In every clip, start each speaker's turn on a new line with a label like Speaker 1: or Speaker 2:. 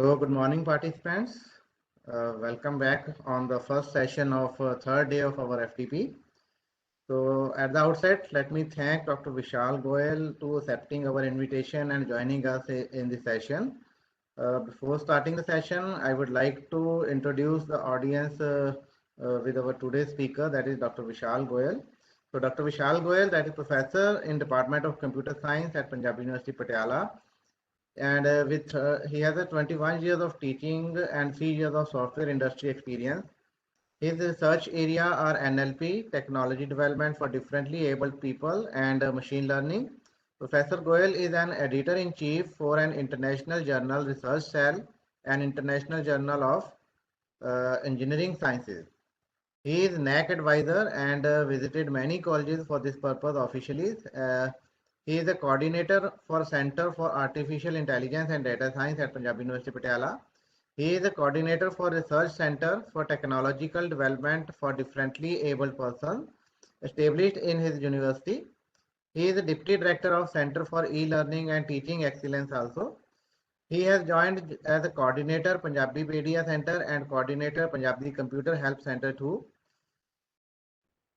Speaker 1: So, good morning, participants. Welcome back on the first session of third day of our FTP. So, at the outset, let me thank Dr. Vishal Goel to accepting our invitation and joining us in the session. Before starting the session, I would like to introduce the audience with our today's speaker, that is Dr. Vishal Goel. So, Dr. Vishal Goel, that is professor in Department of Computer Science at Punjab University, Patiala, and with he has a 21 years of teaching and 3 years of software industry experience. His research area are NLP, technology development for differently abled people, and machine learning. Professor Goel is an editor-in-chief for an international journal, Research Cell, an international journal of engineering sciences. He is NAC advisor and visited many colleges for this purpose officially. He is a coordinator for Center for Artificial Intelligence and Data Science at Punjab University, Patiala. He is a coordinator for Research Center for Technological Development for Differently Abled Persons, established in his university. He is the Deputy Director of Center for E-Learning and Teaching Excellence also. He has joined as a coordinator Punjabi Media Center and coordinator Punjabi Computer Help Center too.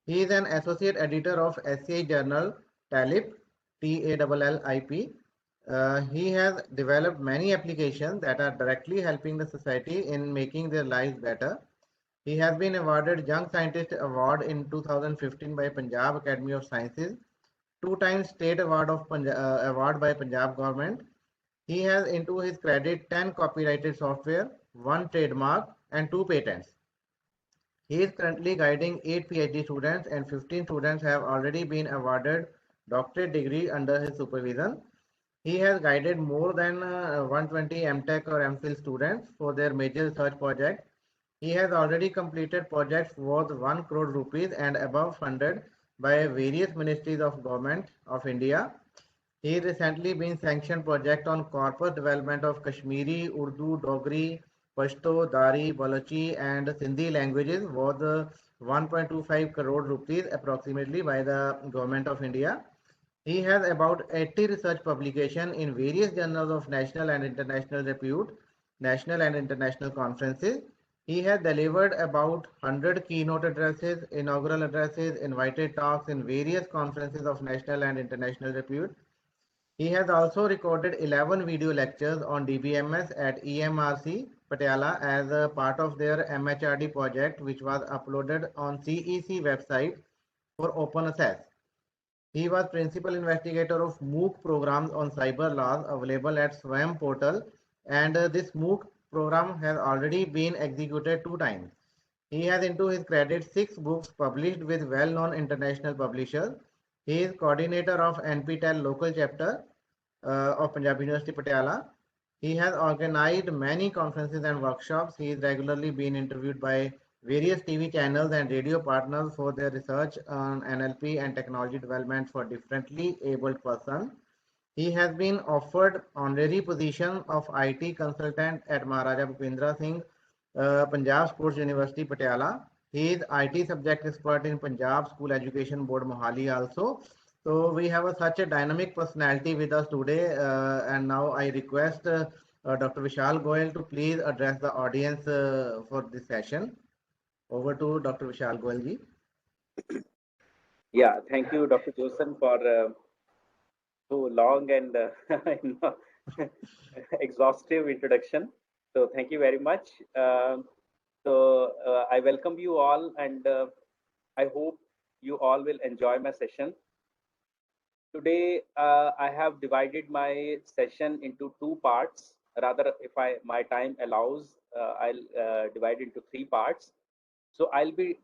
Speaker 1: He is an associate editor of SCI journal TALIP, TALLIP. He has developed many applications that are directly helping the society in making their lives better. He has been awarded Young Scientist Award in 2015 by Punjab Academy of Sciences, 2 times State Award award by Punjab government. He has into his credit 10 copyrighted software, 1 trademark, and 2 patents. He is currently guiding 8 PhD students and 15 students have already been awarded doctorate degree under his supervision. He has guided more than 120 MTech or MPhil students for their major research project. He has already completed projects worth 1 crore rupees and above funded by various ministries of government of India. He recently been sanctioned project on corpus development of Kashmiri, Urdu, Dogri, Pashto, Dari, Balochi and Sindhi languages worth 1.25 crore rupees approximately by the government of India. He has about 80 research publications in various journals of national and international repute, national and international conferences. He has delivered about 100 keynote addresses, inaugural addresses, invited talks in various conferences of national and international repute. He has also recorded 11 video lectures on DBMS at EMRC Patiala as a part of their MHRD project, which was uploaded on CEC website for open access. He was principal investigator of MOOC programs on cyber laws available at SWAYAM portal, and this MOOC program has already been executed 2 times. He has into his credit 6 books published with well-known international publishers. He is coordinator of NPTEL local chapter of Punjab University Patiala. He has organized many conferences and workshops. He is regularly been interviewed by various TV channels and radio partners for their research on NLP and technology development for differently abled persons. He has been offered honorary position of IT consultant at Maharaja Bhupendra Singh Punjab Sports University Patiala. He is IT subject expert in Punjab School Education Board Mohali also. So we have such a dynamic personality with us today, and now I request Dr. Vishal Goel to please address the audience for this session. Over to Dr. Vishal Goel ji.
Speaker 2: Yeah, thank you, Dr. Joseph, for so long and exhaustive introduction. So thank you very much. I welcome you all, and I hope you all will enjoy my session. Today, I have divided my session into 2 parts. Rather, if my time allows, I'll divide into 3 parts. So I'll be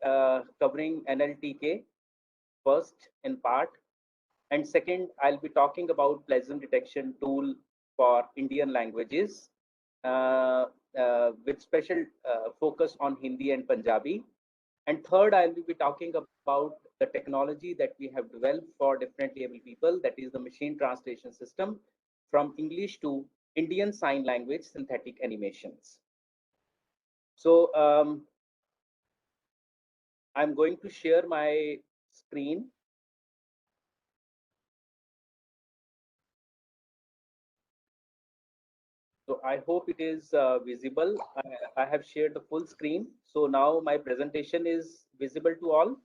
Speaker 2: covering NLTK first in part, and second, I'll be talking about pleasant detection tool for Indian languages with special focus on Hindi and Punjabi. And third, I will be talking about the technology that we have developed for differently able people, that is the machine translation system from English to Indian Sign Language synthetic animations. So I'm going to share my screen. So I hope it is visible. I have shared the full screen. So now my presentation is visible to all.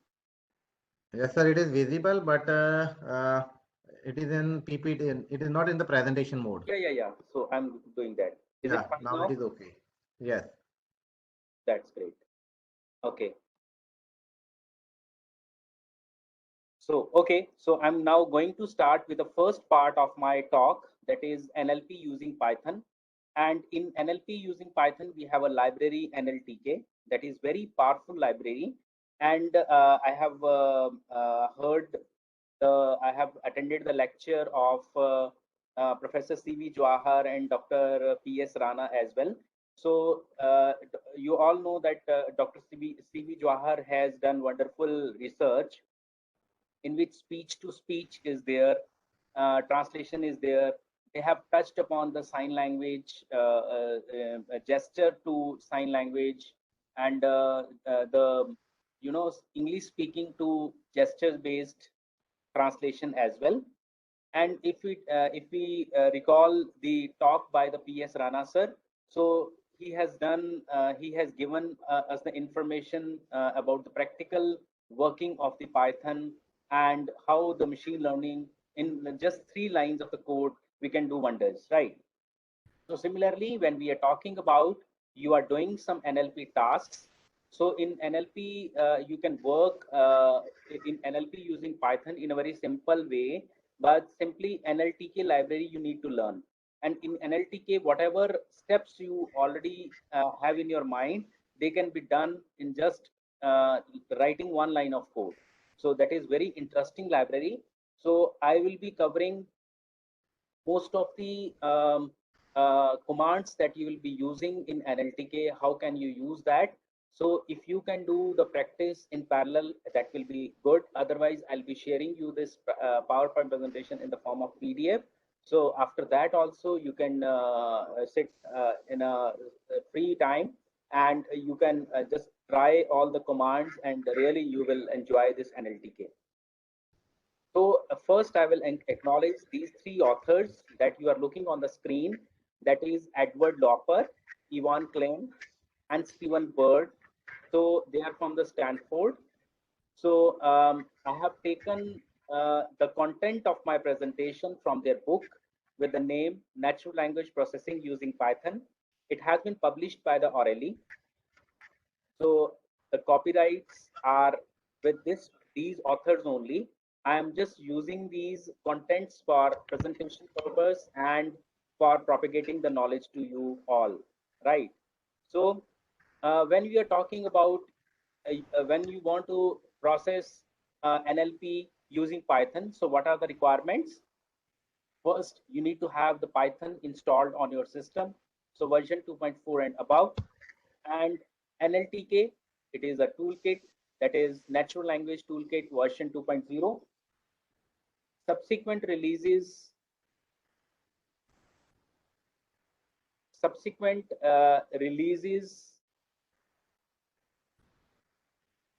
Speaker 1: Yes, sir, it is visible, but it is in PPT. It is not in the presentation mode.
Speaker 2: Yeah. So I'm doing that. Is it
Speaker 1: Yeah,
Speaker 2: fine
Speaker 1: now it
Speaker 2: now?
Speaker 1: is okay. Yes.
Speaker 2: That's great. Okay. So I'm now going to start with the first part of my talk, that is NLP using Python. And in NLP using Python, we have a library NLTK that is very powerful library. And I have I have attended the lecture of Professor C.V. Jawahar and Dr. P.S. Rana as well. So you all know that Dr. C.V. Jawahar has done wonderful research in which speech to speech is there, translation is there. They have touched upon the sign language, gesture to sign language, and the English speaking to gesture based translation as well. And if we recall the talk by the P.S. Rana sir, so he has given us the information about the practical working of the Python and how the machine learning in just 3 lines of the code we can do wonders, right? So similarly, when we are talking about you are doing some NLP tasks, so in NLP you can work in NLP using Python in a very simple way, but simply NLTK library you need to learn. And in NLTK, whatever steps you already have in your mind, they can be done in just writing 1 line of code. So that is very interesting library. So I will be covering most of the commands that you will be using in NLTK. How can you use that? So if you can do the practice in parallel, that will be good. Otherwise, I'll be sharing you this PowerPoint presentation in the form of PDF. So after that also, you can sit in a free time and you can just try all the commands, and really you will enjoy this NLTK. So first I will acknowledge these 3 authors that you are looking on the screen. That is Edward Lauper, Ivan Klein, and Stephen Bird. So they are from the Stanford. So I have taken the content of my presentation from their book with the name Natural Language Processing Using Python. It has been published by the Orally. So the copyrights are with these authors only. I am just using these contents for presentation purpose and for propagating the knowledge to you all, right? So when we are talking about when you want to process NLP using Python, so what are the requirements? First, you need to have the Python installed on your system, so version 2.4 and above. And NLTK, it is a toolkit, that is Natural Language Toolkit version 2.0. Subsequent releases,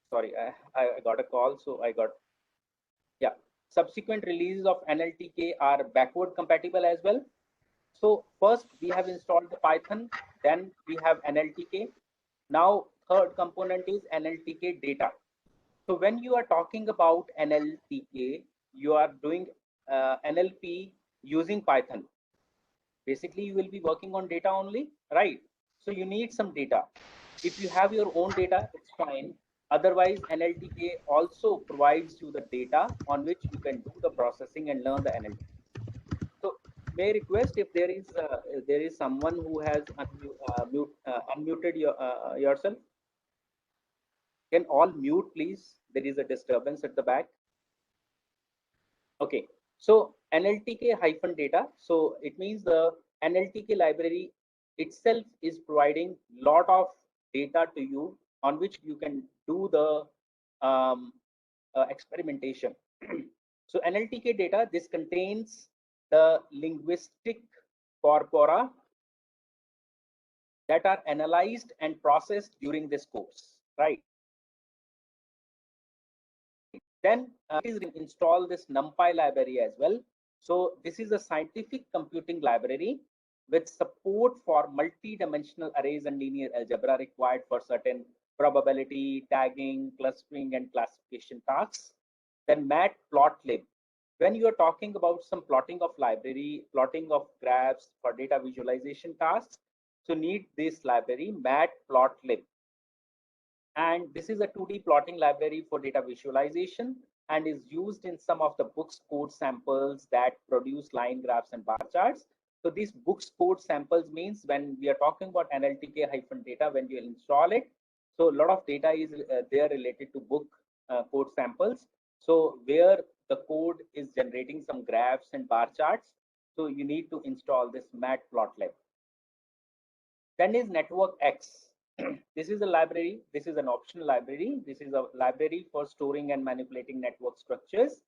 Speaker 2: sorry, I got a call, so I got, yeah. Subsequent releases of NLTK are backward compatible as well. So first we have installed the Python, then we have NLTK. Now third component is NLTK data. So when you are talking about NLTK, you are doing NLP using Python. Basically, you will be working on data only, right? So you need some data. If you have your own data, it's fine. Otherwise, NLTK also provides you the data on which you can do the processing and learn the NLTK. So may I request if there is someone who has unmuted yourself? Can all mute, please? There is a disturbance at the back. Okay, so NLTK-data. So it means the NLTK library itself is providing lot of data to you on which you can do the experimentation. So NLTK data, this contains the linguistic corpora that are analyzed and processed during this course, right? Then is install this NumPy library as well. So this is a scientific computing library with support for multi-dimensional arrays and linear algebra required for certain probability, tagging, clustering, and classification tasks. Then matplotlib. When you are talking about some plotting of library, plotting of graphs for data visualization tasks, so need this library matplotlib. And this is a 2D plotting library for data visualization and is used in some of the books code samples that produce line graphs and bar charts. So these books code samples means when we are talking about NLTK-data, when you install it, so a lot of data is there related to book code samples. So where the code is generating some graphs and bar charts, so you need to install this matplotlib. Then is NetworkX. This is a library. This is an optional library. This is a library for storing and manipulating network structures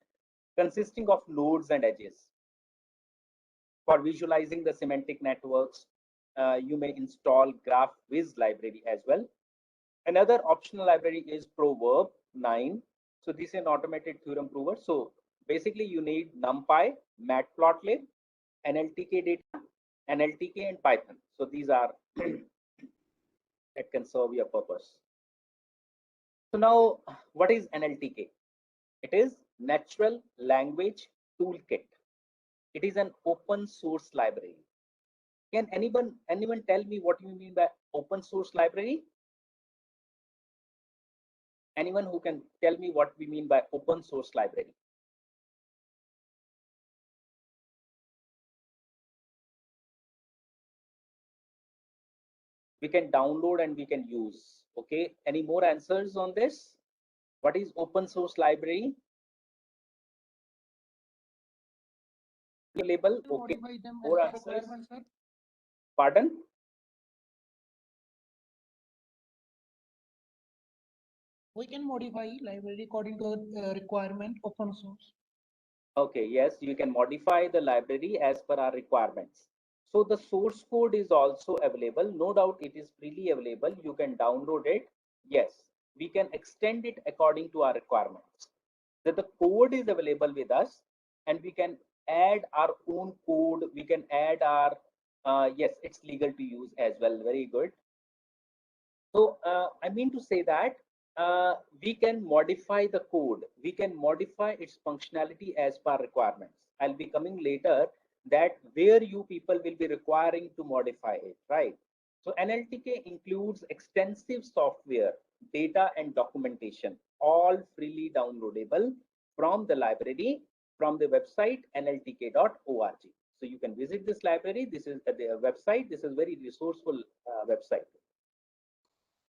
Speaker 2: consisting of nodes and edges. For visualizing the semantic networks, you may install GraphViz library as well. Another optional library is Proverb 9. So this is an automated theorem prover. So basically you need NumPy, Matplotlib, NLTK data, NLTK, and Python. So these are that can serve your purpose. So now, what is NLTK? It is Natural Language Toolkit. It is an open source library. Can anyone tell me what you mean by open source library? Anyone who can tell me what we mean by open source library? We can download and we can use. Okay, any more answers on this? What is open source library? Label. Okay, more answers. Pardon?
Speaker 3: We can modify library according to the requirement open source.
Speaker 2: Okay, yes, you can modify the library as per our requirements. So the source code is also available. No doubt it is freely available. You can download it. Yes, we can extend it according to our requirements. So the code is available with us and we can add our own code. We can add our, yes, it's legal to use as well. Very good. So I mean to say that we can modify the code. We can modify its functionality as per requirements. I'll be coming later that where you people will be requiring to modify it, right? So NLTK includes extensive software, data and documentation, all freely downloadable from the library, from the website nltk.org. So you can visit this library. This is the website. This is very resourceful website.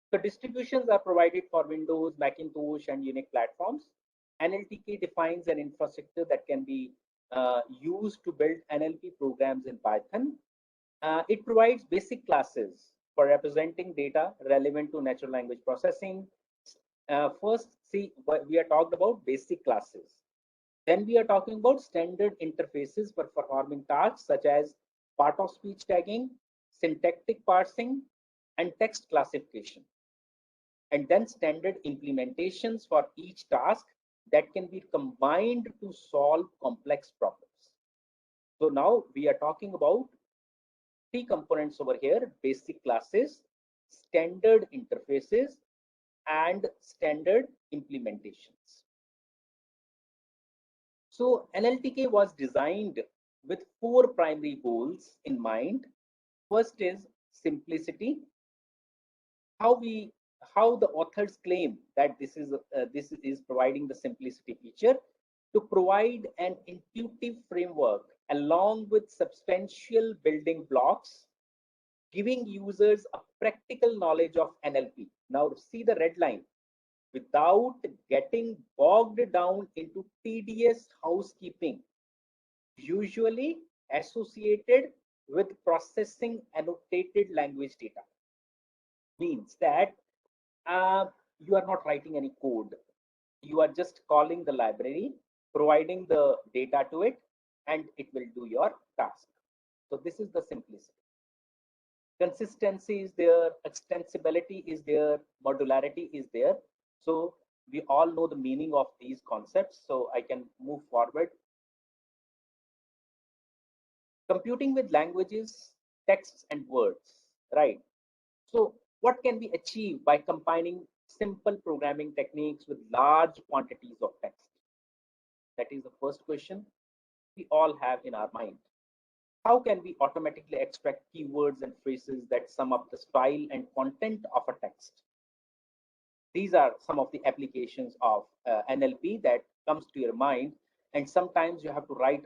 Speaker 2: So distributions are provided for Windows, Macintosh, and Unix platforms. NLTK defines an infrastructure that can be used to build NLP programs in Python. It provides basic classes for representing data relevant to natural language processing. First, see, we are talking about basic classes. Then we are talking about standard interfaces for performing tasks such as part of speech tagging, syntactic parsing, and text classification. And then standard implementations for each task that can be combined to solve complex problems. So now we are talking about three components over here: basic classes, standard interfaces, and standard implementations. So NLTK was designed with four primary goals in mind. First is simplicity. How the authors claim that this is providing the simplicity feature to provide an intuitive framework along with substantial building blocks, giving users a practical knowledge of NLP. Now see the red line: without getting bogged down into tedious housekeeping, usually associated with processing annotated language data. Means that you are not writing any code. You are just calling the library, providing the data to it, and it will do your task. So this is the simplicity. Consistency is there, extensibility is there, modularity is there. So we all know the meaning of these concepts. So I can move forward. Computing with languages texts and words, right? So what can we achieve by combining simple programming techniques with large quantities of text? That is the first question we all have in our mind. How can we automatically extract keywords and phrases that sum up the style and content of a text? These are some of the applications of NLP that comes to your mind, and sometimes you have to write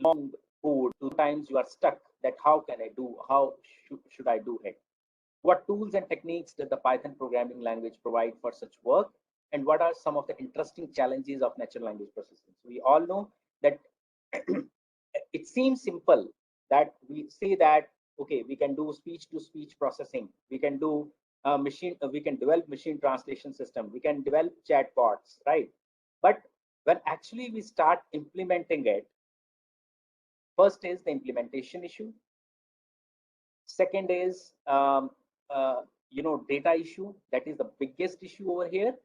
Speaker 2: long code. Sometimes you are stuck that how can I do, how should I do it? What tools and techniques does the Python programming language provide for such work? And what are some of the interesting challenges of natural language processing? So we all know that it seems simple that we say that, okay, we can do speech to speech processing. We can do we can develop machine translation system. We can develop chatbots, right? But when actually we start implementing it, first is the implementation issue. Second is data issue. That is the biggest issue over here.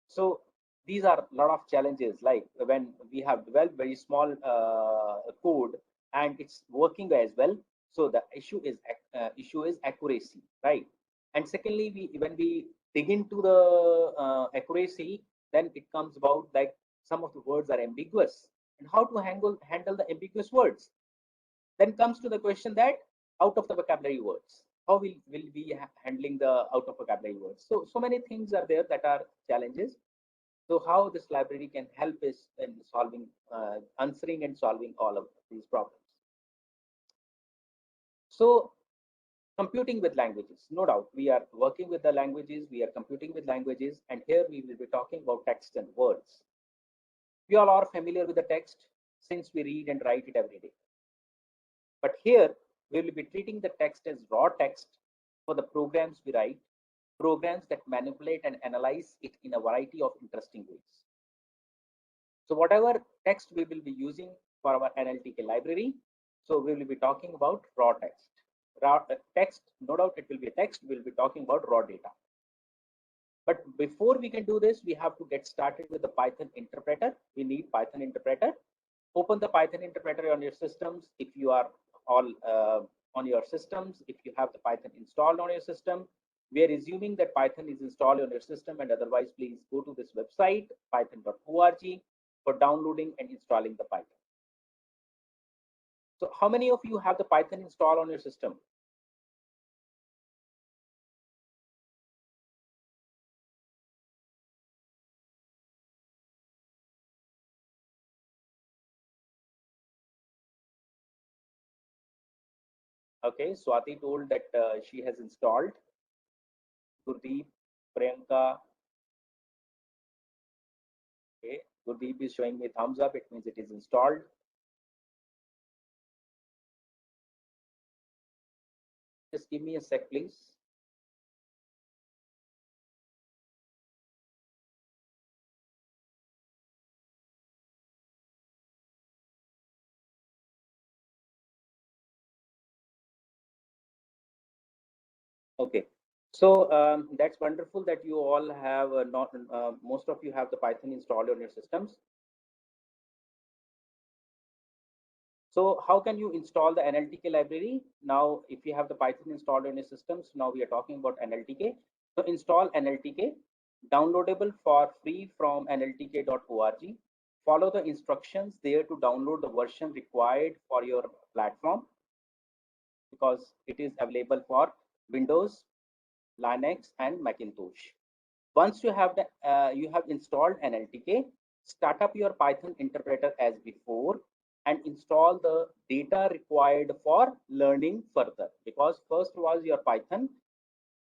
Speaker 2: So these are a lot of challenges, like when we have developed very small code and it's working as well. So the issue is accuracy, right? And secondly, when we dig into the accuracy, then it comes about like some of the words are ambiguous, and how to handle the ambiguous words. Then comes to the question that out of the vocabulary words, how will we handling the out of vocabulary words? So many things are there that are challenges. So how this library can help us in solving, answering and solving all of these problems. So computing with languages, no doubt, we are working with the languages, we are computing with languages, and here we will be talking about text and words. We all are familiar with the text since we read and write it every day. But here we will be treating the text as raw text for the programs we write, programs that manipulate and analyze it in a variety of interesting ways. So whatever text we will be using for our NLTK library, so we will be talking about raw text. Raw text, no doubt it will be a text, we'll be talking about raw data. But before we can do this, we have to get started with the Python interpreter. We need Python interpreter. Open the Python interpreter on your systems. If you are all on your systems, if you have the Python installed on your system, we are assuming that Python is installed on your system, and otherwise please go to this website python.org for downloading and installing the Python. So how many of you have the Python installed on your system? Okay, Swati told that she has installed. Gurdeep, Priyanka. Okay, Gurdeep is showing me thumbs up. It means it is installed. Just give me a sec, please. Okay, so that's wonderful that you all have not most of you have the Python installed on your systems. So how can you install the NLTK library? Now, if you have the Python installed on your systems, now we are talking about NLTK. So install NLTK, downloadable for free from nltk.org. Follow the instructions there to download the version required for your platform, because it is available for Windows, Linux, and Macintosh. Once you have installed NLTK, start up your Python interpreter as before and install the data required for learning further. Because first was your Python,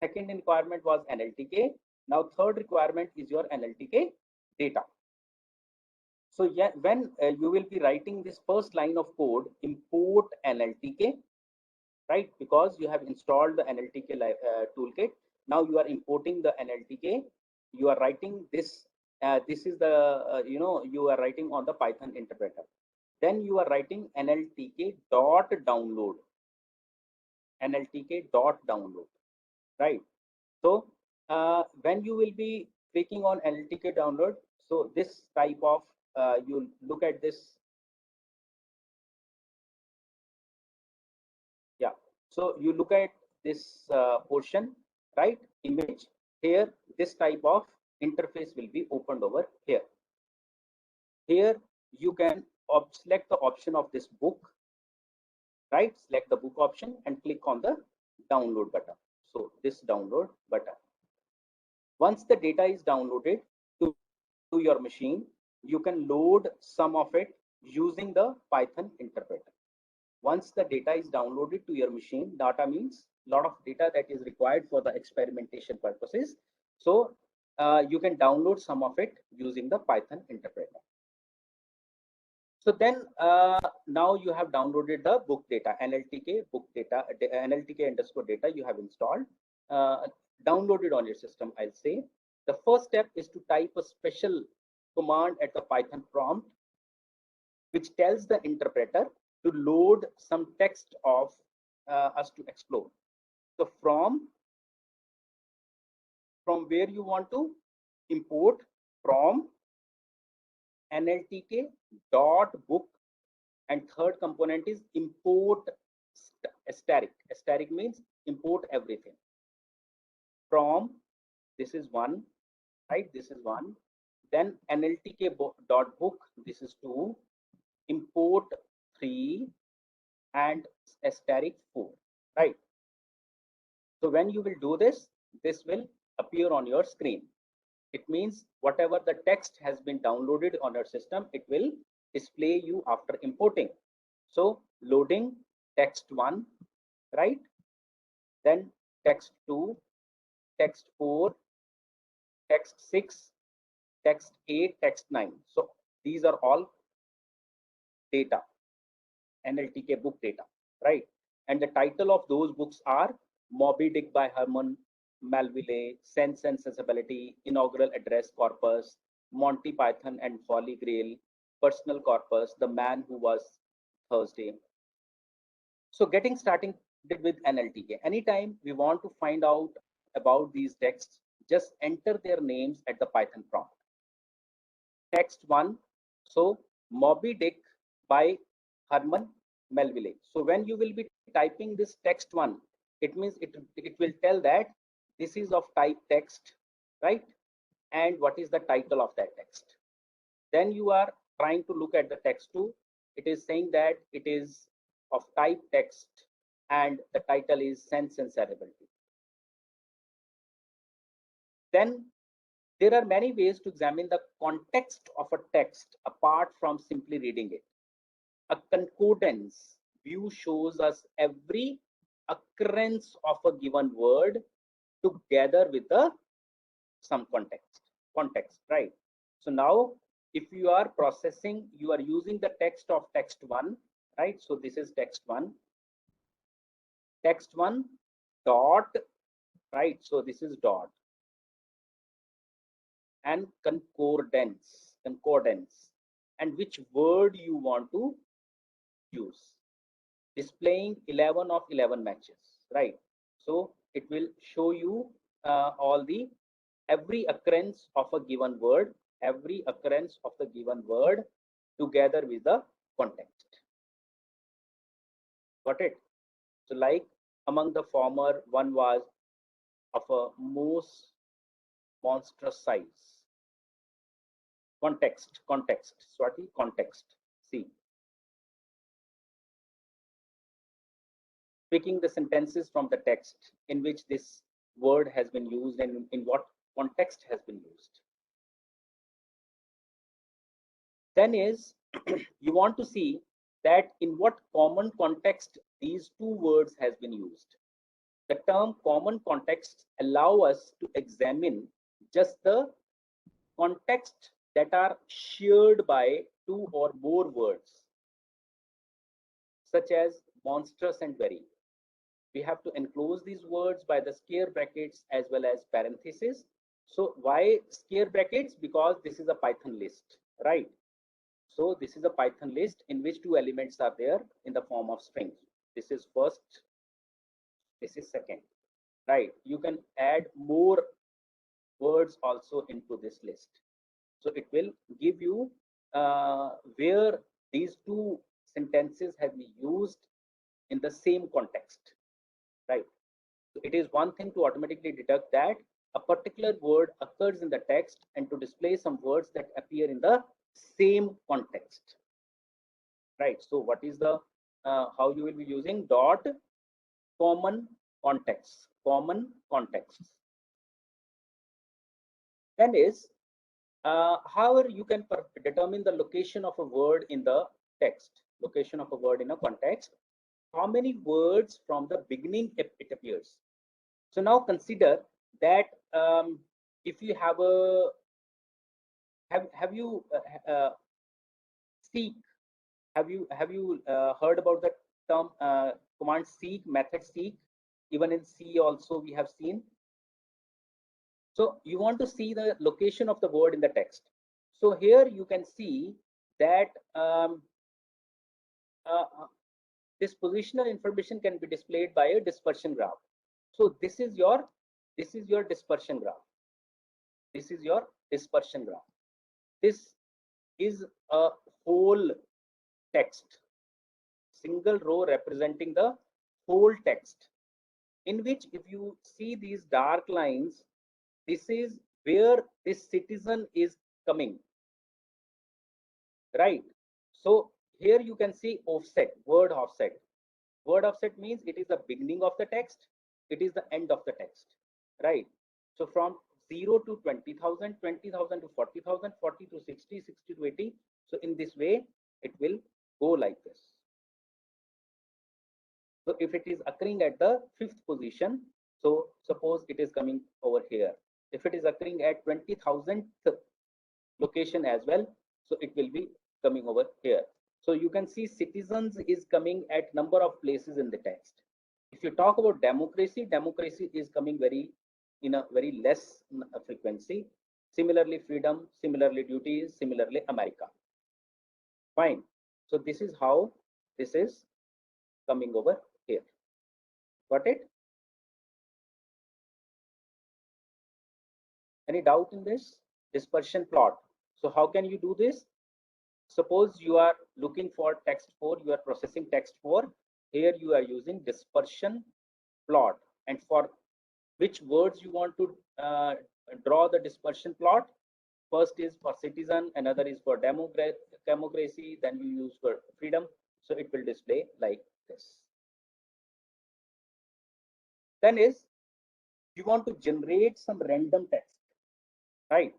Speaker 2: second requirement was NLTK. Now third requirement is your NLTK data. So yeah, when you will be writing this first line of code, import NLTK, right? Because you have installed the NLTK toolkit. Now you are importing the NLTK. You are writing this. This is the you are writing on the Python interpreter. Then you are writing NLTK dot download. NLTK dot download, right? So when you will be clicking on NLTK download, so this type of you look at this So you look at this portion, right, in which here this type of interface will be opened over here. Here you can select the option of this book, right? Select the book option and click on the download button. So this download button. Once the data is downloaded to your machine, you can load some of it using the Python interpreter. Once the data is downloaded to your machine, data means a lot of data that is required for the experimentation purposes. So you can download some of it using the Python interpreter. So then now you have downloaded the book data, NLTK book data, NLTK underscore data you have installed, downloaded on your system, I'll say. The first step is to type a special command at the Python prompt, which tells the interpreter to load some text of us to explore. So from where you want to import, from NLTK dot book, and third component is import asterisk. Asterisk means import everything. From, this is one, right? This is one. Then NLTK dot book, this is two. Import 3 and asterisk 4, right? So when you will do this, this will appear on your screen. It means whatever the text has been downloaded on your system, it will display you after importing. So loading text 1, right? Then text 2, text 4, text 6, text 8, text 9. So these are all data, NLTK book data, right? And the title of those books are Moby Dick by Herman Melville, Sense and Sensibility, Inaugural Address Corpus, Monty Python and Holy Grail, Personal Corpus, The Man Who Was Thursday. So getting started with NLTK. Anytime we want to find out about these texts, just enter their names at the Python prompt. Text 1, so Moby Dick by Herman Melville. So when you will be typing this text 1, it means it will tell that this is of type text, right? And what is the title of that text? Then you are trying to look at the text 2. It is saying that it is of type text and the title is Sense and Sensibility. Then there are many ways to examine the context of a text apart from simply reading it. A concordance view shows us every occurrence of a given word together with some context, right? So now if you are processing, you are using the text of text 1, right? So this is text 1, text 1 dot, right? So this is dot, and concordance, and which word you want to use, displaying 11 of 11 matches, right? So it will show you all the every occurrence of a given word, together with the context. Got it? So like among the former, one was of a most monstrous size. Context, Swati, context. See, picking the sentences from the text in which this word has been used and in what context has been used. Then is you want to see that in what common context these two words has been used. The term common context allow us to examine just the context that are shared by two or more words, such as monstrous and very. We have to enclose these words by the square brackets as well as parentheses. So why square brackets? Because this is a Python list, right? So this is a Python list in which two elements are there in the form of strings. This is first, this is second, right? You can add more words also into this list. So it will give you where these two sentences have been used in the same context. right? So it is one thing to automatically deduct that a particular word occurs in the text and to display some words that appear in the same context, right? So what is the how you will be using dot common contexts, common contexts. Then is however you can determine the location of a word in the text, location of a word in a context, how many words from the beginning it appears. So now consider that if you have a have you seek, have you heard about the term command seek, method seek? Even in C also we have seen. So you want to see the location of the word in the text. So here you can see that this positional information can be displayed by a dispersion graph. So this is your dispersion graph. This is your dispersion graph. This is a whole text, single row representing the whole text, in which if you see these dark lines, this is where this citizen is coming, right? So here you can see offset, word offset. Word offset means it is the beginning of the text, it is the end of the text, right? So from 0 to 20,000, 20,000 to 40,000, 40 to 60, 60 to 80. So in this way, it will go like this. So if it is occurring at the 5th position, so suppose it is coming over here. If it is occurring at 20,000th location as well, so it will be coming over here. So you can see citizens is coming at number of places in the text. If you talk about democracy, democracy is coming in a very less frequency. Similarly, freedom, similarly, duties, similarly, America. Fine. So this is how this is coming over here. Got it? Any doubt in this? Dispersion plot. So how can you do this? Suppose you are looking for text 4, you are processing text 4. Here you are using dispersion plot. And for which words you want to draw the dispersion plot? First is for citizen, another is for democracy, then you use for freedom. So it will display like this. Then is you want to generate some random text, right,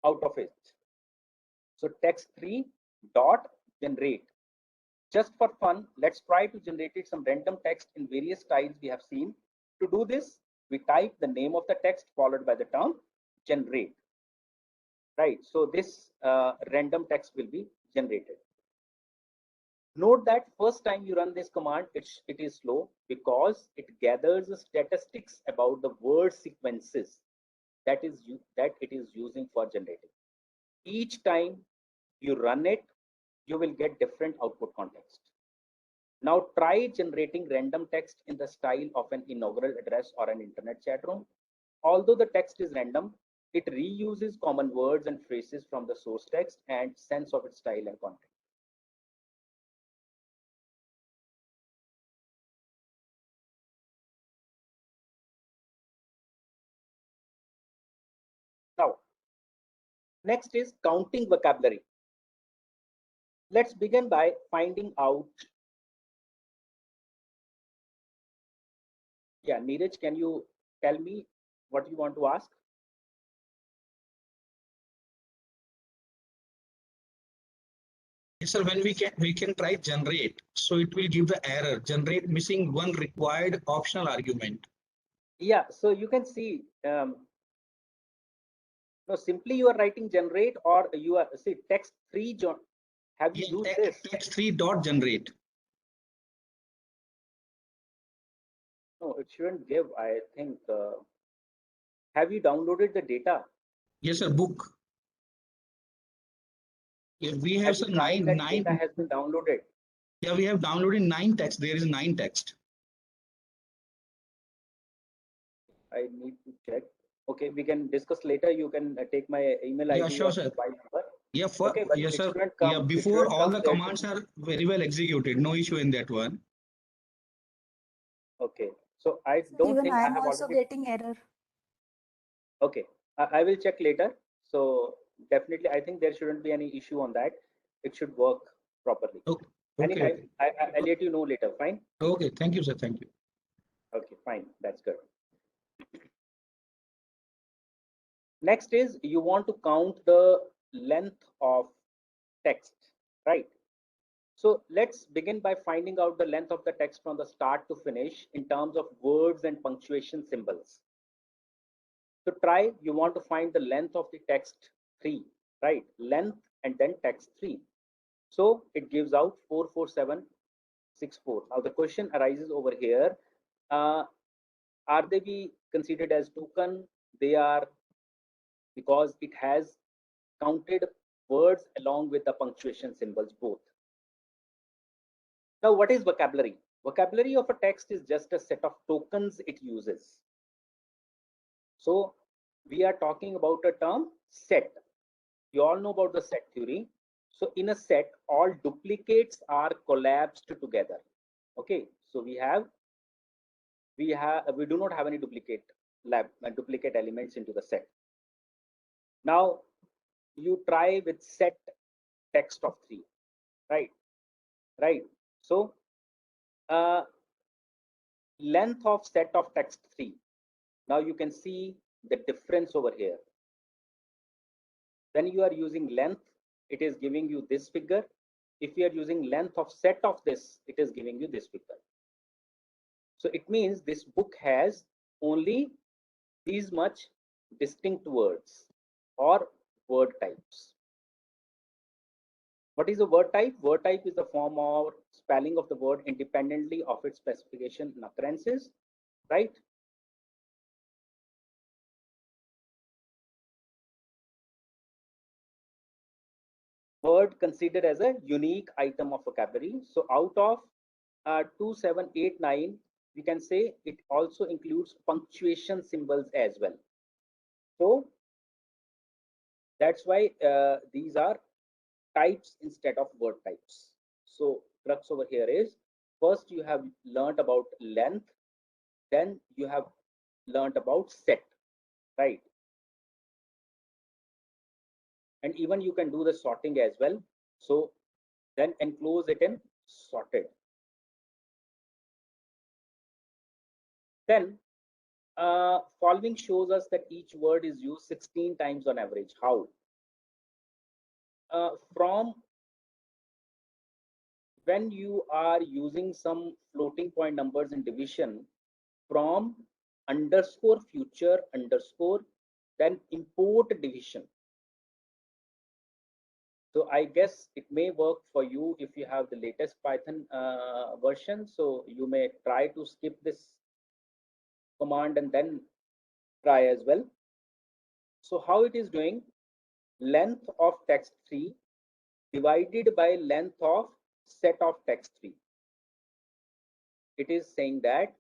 Speaker 2: out of it. So text 3 dot generate. Just for fun, let's try to generate some random text in various styles we have seen. To do this, we type the name of the text followed by the term generate. Right, so this random text will be generated. Note that first time you run this command, it is slow because it gathers the statistics about the word sequences that it is using for generating. Each time you run it, you will get different output context. Now try generating random text in the style of an inaugural address or an internet chat room. Although the text is random, it reuses common words and phrases from the source text and sense of its style and content. Now, next is counting vocabulary. Let's begin by finding out. Yeah, Neeraj, can you tell me what you want to ask?
Speaker 4: Yes, sir, when we can try generate, so it will give the error, generate missing one required optional argument.
Speaker 2: Yeah, so you can see no, simply you are writing generate, or you are see text 3 have you used this
Speaker 4: text 3 dot generate.
Speaker 2: No, it shouldn't give, I think. Have you downloaded the data?
Speaker 4: Yes, sir, book. Yeah, we have some nine
Speaker 2: data has been downloaded.
Speaker 4: Yeah, we have downloaded 9 text. There is 9 text.
Speaker 2: I need to check. Okay, we can discuss later. You can take my email ID.
Speaker 4: Yeah, sure,
Speaker 2: or
Speaker 4: sir.
Speaker 2: mobile number.
Speaker 4: Yeah,
Speaker 2: okay, but
Speaker 4: yes, sir.
Speaker 2: Come,
Speaker 4: yeah, before all the commands are very well executed. No issue in that one.
Speaker 2: Okay, So I
Speaker 5: Sir,
Speaker 2: don't
Speaker 5: even
Speaker 2: think
Speaker 5: I
Speaker 2: I
Speaker 5: am
Speaker 2: have
Speaker 5: also
Speaker 2: already.
Speaker 5: getting error.
Speaker 2: Okay, I will check later. So definitely, I think there shouldn't be any issue on that. It should work properly.
Speaker 4: Okay.
Speaker 2: Anyhow,
Speaker 4: Okay.
Speaker 2: I'll let you know later. Fine.
Speaker 4: Okay. Thank you, sir. Thank you.
Speaker 2: Okay, fine. That's good. Next is you want to count the length of text, right? So let's begin by finding out the length of the text from the start to finish in terms of words and punctuation symbols. To try, you want to find the length of the text 3, right? Length and then text 3. So it gives out 44764. Now the question arises over here. Are they be considered as token? They are, because it has counted words along with the punctuation symbols both. Now, what is vocabulary? Vocabulary of a text is just a set of tokens it uses. So we are talking about a term set. You all know about the set theory. So in a set, all duplicates are collapsed together. Okay, so we do not have any duplicate elements into the set. Now you try with set text of 3, right? So length of set of text 3. Now you can see the difference over here. When you are using length, it is giving you this figure. If you are using length of set of this, it is giving you this figure. So it means this book has only these much distinct words or word types. What is a word type? Word type is the form or spelling of the word independently of its specification and occurrences, right? Word considered as a unique item of vocabulary. So out of 2789, we can say it also includes punctuation symbols as well. So that's why these are types instead of word types. So crux over here is, first you have learned about length, then you have learned about set, right? And even you can do the sorting as well. So then enclose it in sorted. Then following shows us that each word is used 16 times on average. How? From when you are using some floating point numbers in division, from underscore future underscore, then import division. So I guess it may work for you if you have the latest Python version. So you may try to skip this command and then try as well. So how it is doing? Length of text 3 divided by length of set of text 3. It is saying that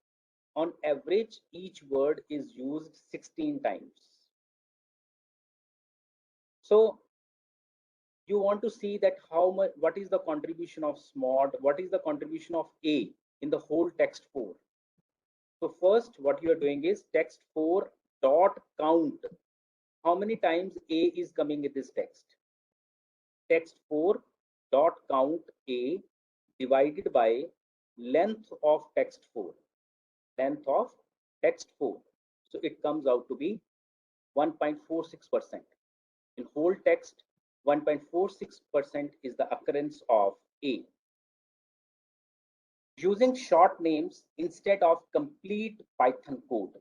Speaker 2: on average each word is used 16 times. So you want to see that how much, what is the contribution of SMOD, what is the contribution of A in the whole text 4. So first what you are doing is text 4 dot count how many times A is coming in this text. Text 4 dot count A divided by length of text 4. Length of text 4. So it comes out to be 1.46%. In whole text, 1.46% is the occurrence of A. Using short names instead of complete Python code.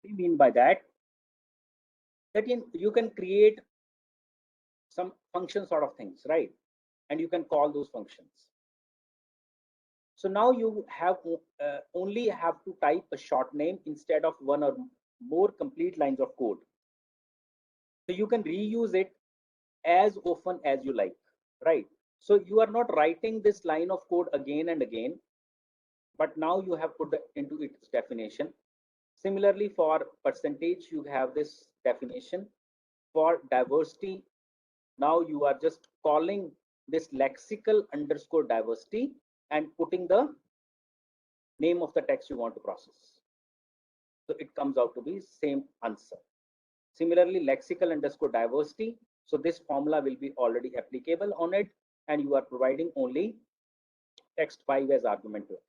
Speaker 2: What do you mean by that? That you can create some function sort of things, right? And you can call those functions. So now you have only have to type a short name instead of one or more complete lines of code. So you can reuse it as often as you like, right? So you are not writing this line of code again and again, but now you have put into its definition. Similarly, for percentage, you have this definition. For diversity, now you are just calling this lexical underscore diversity and putting the name of the text you want to process. So it comes out to be same answer. Similarly, lexical underscore diversity. So this formula will be already applicable on it, and you are providing only text 5 as argument to it.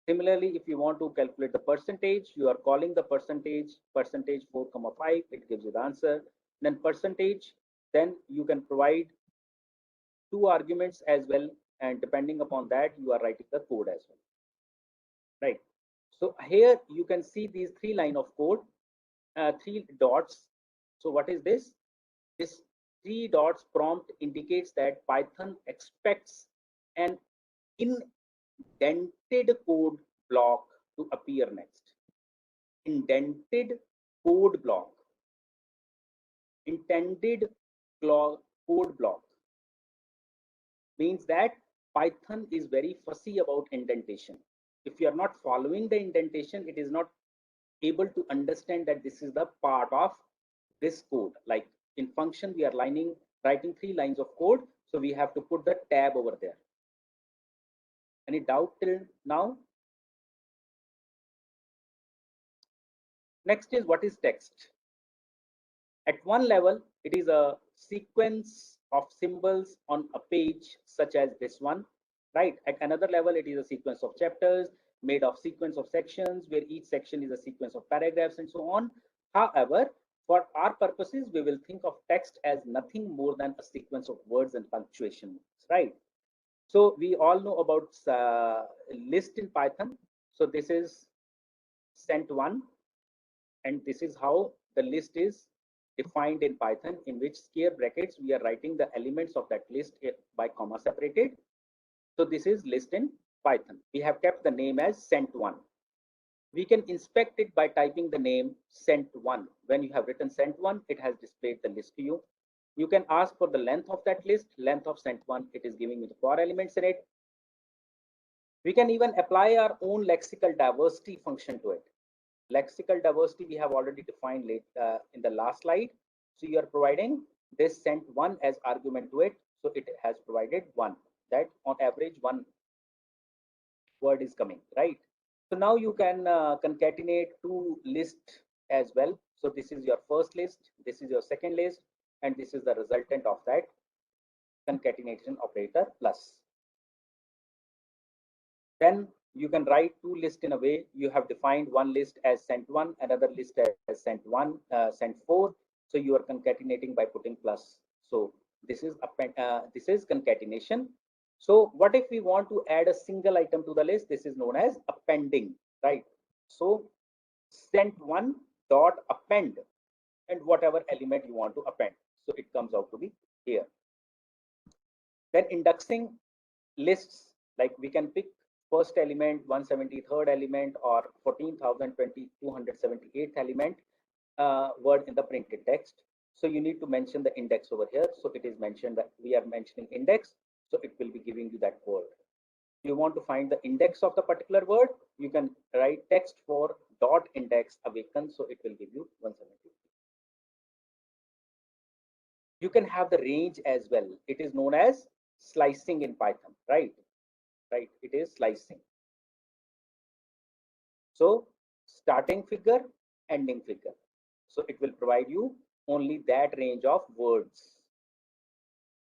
Speaker 2: Similarly, if you want to calculate the percentage, you are calling the percentage 4,5, it gives you the answer. Then percentage, then you can provide 2 arguments as well, and depending upon that, you are writing the code as well, right? So here you can see these 3 line of code, 3 dots. So what is this? This 3 dots prompt indicates that Python expects an indented code block to appear next. Indented code block. Intended code block means that Python is very fussy about indentation. If you are not following the indentation, it is not able to understand that this is the part of this code. Like in function, we are writing 3 lines of code, so we have to put the tab over there. Any doubt till now? Next is, what is text? At one level, it is a sequence of symbols on a page such as this one, right? At another level, it is a sequence of chapters made of sequence of sections where each section is a sequence of paragraphs and so on. However, for our purposes, we will think of text as nothing more than a sequence of words and punctuation, right? So we all know about list in Python. So this is sent1, and this is how the list is defined in Python, in which square brackets we are writing the elements of that list by comma separated. So this is list in Python. We have kept the name as sent1. We can inspect it by typing the name sent1. When you have written sent1, it has displayed the list to you. You can ask for the length of that list, length of sent1, it is giving you the 4 elements in it. We can even apply our own lexical diversity function to it. Lexical diversity we have already defined in the last slide. So you are providing this sent1 as argument to it. So it has provided 1, that on average 1 word is coming, right? So now you can concatenate 2 lists as well. So this is your first list, this is your second list, and this is the resultant of that concatenation operator plus. Then you can write 2 lists in a way. You have defined one list as sent1, another list as sent1, sent4. So you are concatenating by putting plus. So this is concatenation. So what if we want to add a single item to the list? This is known as appending, right? So sent1 dot append, and whatever element you want to append. So it comes out to be here. Then indexing lists, like we can pick first element, 173rd element, or 14,278th element word in the printed text. So you need to mention the index over here. So it is mentioned that we are mentioning index. So it will be giving you that word. You want to find the index of the particular word, you can write text for dot index awaken. So it will give you 173. You can have the range as well. It is known as slicing in Python, right? Right, it is slicing. So starting figure, ending figure. So it will provide you only that range of words.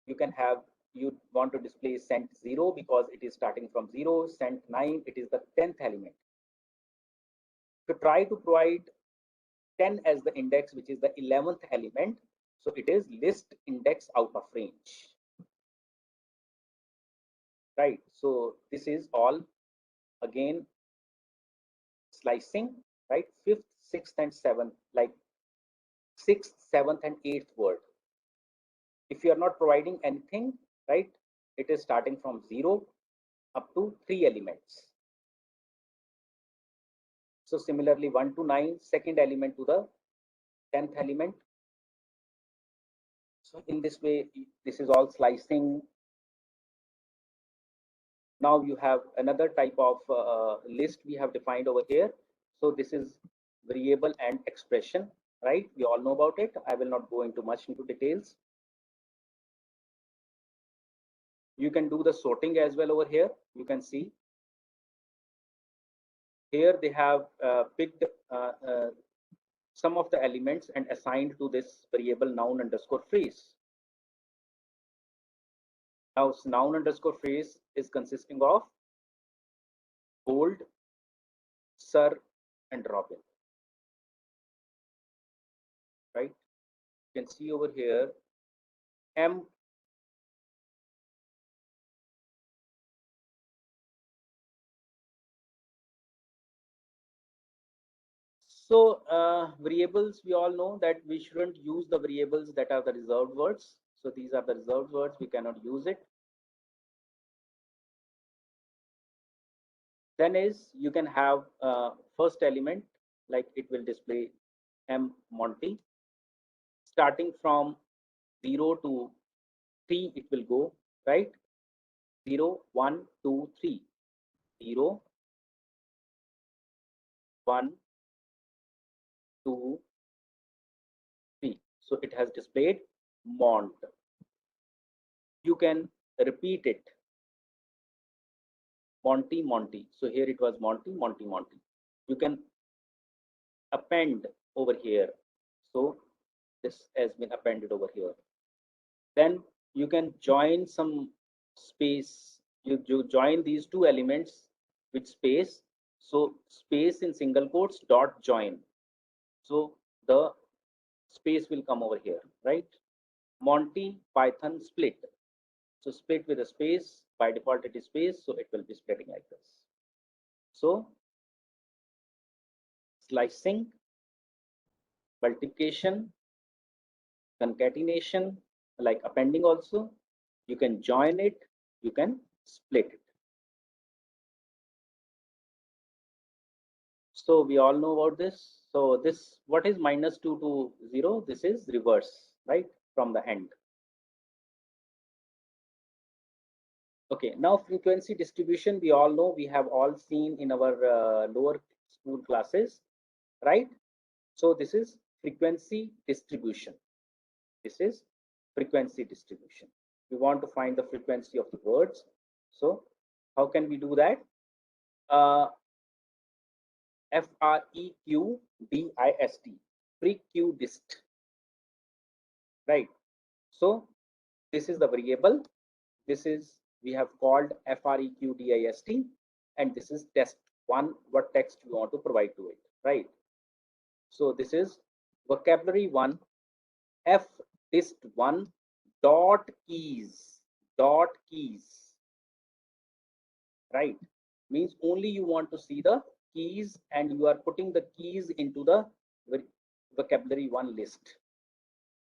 Speaker 2: You can have, you want to display sent0 because it is starting from 0, sent9, it is the 10th element. To try to provide 10 as the index, which is the 11th element. So it is list index out of range. Right, so this is all again slicing, right? 5th, 6th, and 7th, like 6th, 7th, and 8th word. If you are not providing anything, right, it is starting from 0 up to 3 elements. So similarly, 1 to 9, second element to the 10th element. So in this way, this is all slicing. Now you have another type of list we have defined over here. So this is variable and expression, right? We all know about it. I will not go into much into details. You can do the sorting as well over here. You can see here they have picked some of the elements and assigned to this variable noun underscore phrase. Now noun underscore phrase is consisting of Bold, Sir, and Robin. Right? You can see over here M. So variables, we all know that we shouldn't use the variables that are the reserved words. So these are the reserved words, we cannot use it. Then is you can have first element, like it will display M Monty. Starting from 0 to 3, it will go, right? 0, 1, 2, 3. 0, 1, 2, 3. So it has displayed Mont. You can repeat it. Monty, Monty. So here it was Monty, Monty, Monty. You can append over here. So this has been appended over here. Then you can join some space. You join these two elements with space. So space in single quotes dot join. So the space will come over here, right? Monty, Python, split. So split with a space. By default it is space, so it will be splitting like this. So slicing, multiplication, concatenation, like appending also. You can join it, you can split it. So we all know about this. So this, what is -2 to 0? This is reverse, right? From the end. Okay, now frequency distribution, we all know, we have all seen in our lower school classes, right? So this is frequency distribution. This is frequency distribution. We want to find the frequency of the words. So how can we do that? FREQDIST, frequdist, right? So this is the variable. This is, we have called FREQDIST, and this is test one, what text you want to provide to it, right? So this is vocabulary one, FDIST1 dot keys, right? Means only you want to see the keys, and you are putting the keys into the vocabulary one list.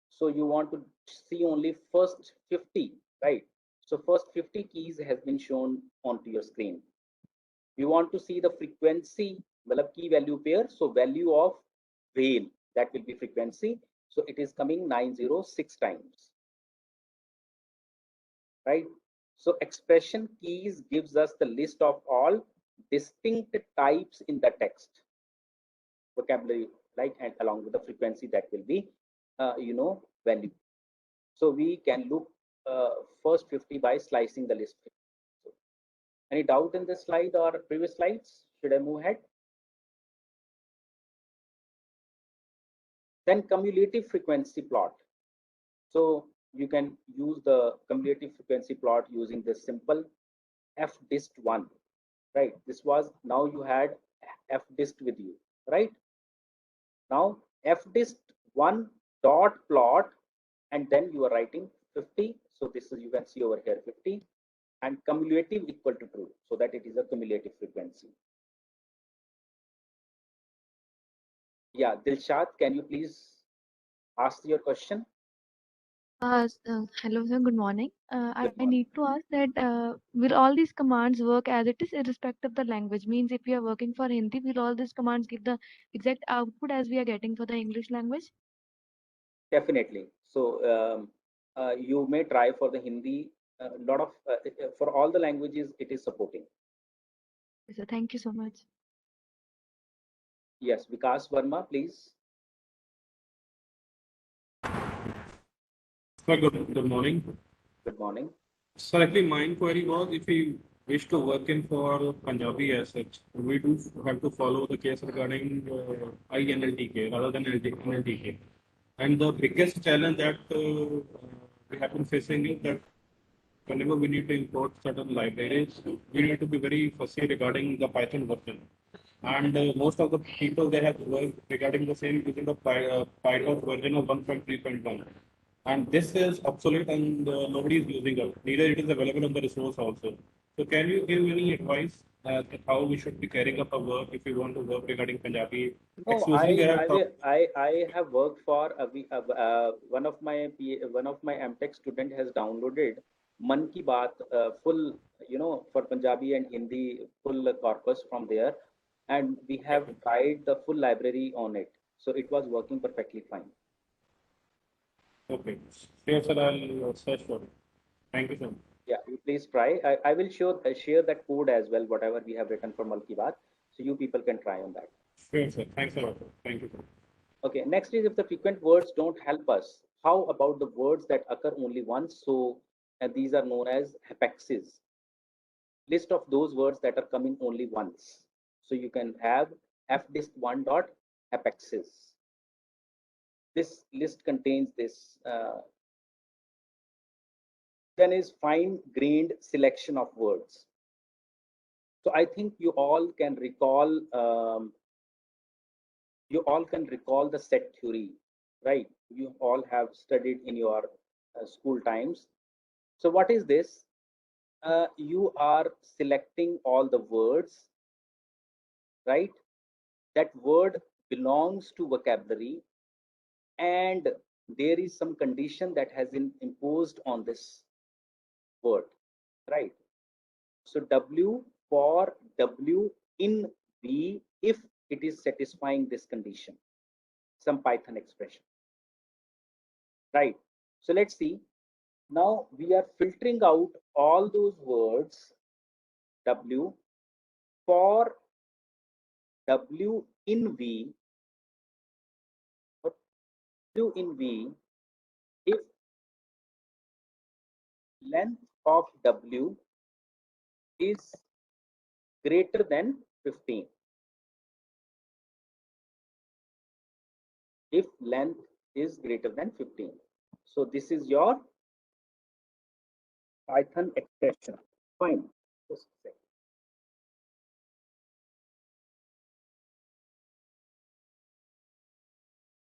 Speaker 2: So you want to see only first 50, right? So first 50 keys has been shown onto your screen. You want to see the frequency, key value pair. So value of whale, that will be frequency. So it is coming 906 times, right? So expression keys gives us the list of all distinct types in the text vocabulary, right? And along with the frequency, that will be value. So we can look first 50 by slicing the list. So, any doubt in this slide or previous slides? Should I move ahead? Then cumulative frequency plot. So you can use the cumulative frequency plot using this simple FDIST1, right? This was, now you had FDIST with you, right? Now FDIST1 dot plot, and then you are writing 50. So this is, you can see over here 50, and cumulative equal to true, so that it is a cumulative frequency. Yeah, Dilshad, can you please ask your question?
Speaker 5: Hello, sir. Good morning. I need to ask that will all these commands work as it is, irrespective of the language? Means if we are working for Hindi, will all these commands give the exact output as we are getting for the English language?
Speaker 2: Definitely. So you may try for the Hindi. Lot of for all the languages it is supporting.
Speaker 5: So thank you so much.
Speaker 2: Yes, Vikas Verma, please.
Speaker 6: Good morning.
Speaker 2: Good morning.
Speaker 6: So actually, my inquiry was if we wish to work in for Punjabi as such, we do have to follow the case regarding INLTK rather than NLTK. And the biggest challenge that we have been facing is that whenever we need to import certain libraries, we need to be very fussy regarding the Python version. And most of the people they have worked regarding the same using the Python version of 1.3.1. And this is obsolete and nobody is using it. Neither it is available on the resource also. So can you give any advice that how we should be carrying up our work if we want to work regarding Punjabi?
Speaker 2: No,
Speaker 6: Exclusively, I have
Speaker 2: I have worked for one of my MTech student has downloaded Man Ki Baat full, for Punjabi and Hindi full corpus from there, and we have tried the full library on it, so it was working perfectly fine.
Speaker 6: okay. Sure, sir. I'll search for it. Thank you, sir.
Speaker 2: Yeah, you please try. I will share that code as well, whatever we have written for Man Ki Baat, so you people can try on that.
Speaker 6: Sure, sir. Thanks a lot. Thank you, sir.
Speaker 2: Okay, next is if the frequent words don't help us, how about the words that occur only once? So these are known as apexes. List of those words that are coming only once. So you can have fdist1 dot apexes. This list contains this. Then is fine grained selection of words. So I think you all can recall. You all can recall the set theory, right? You all have studied in your school times. So what is this? You are selecting all the words, right? That word belongs to vocabulary, and there is some condition that has been imposed on this word, right? So W for W in V if it is satisfying this condition, some Python expression, right? So let's see. Now we are filtering out all those words W for W in V, W in V if length of W is greater than 15. If length is greater than 15. So this is your Python expression. Fine. Just a second.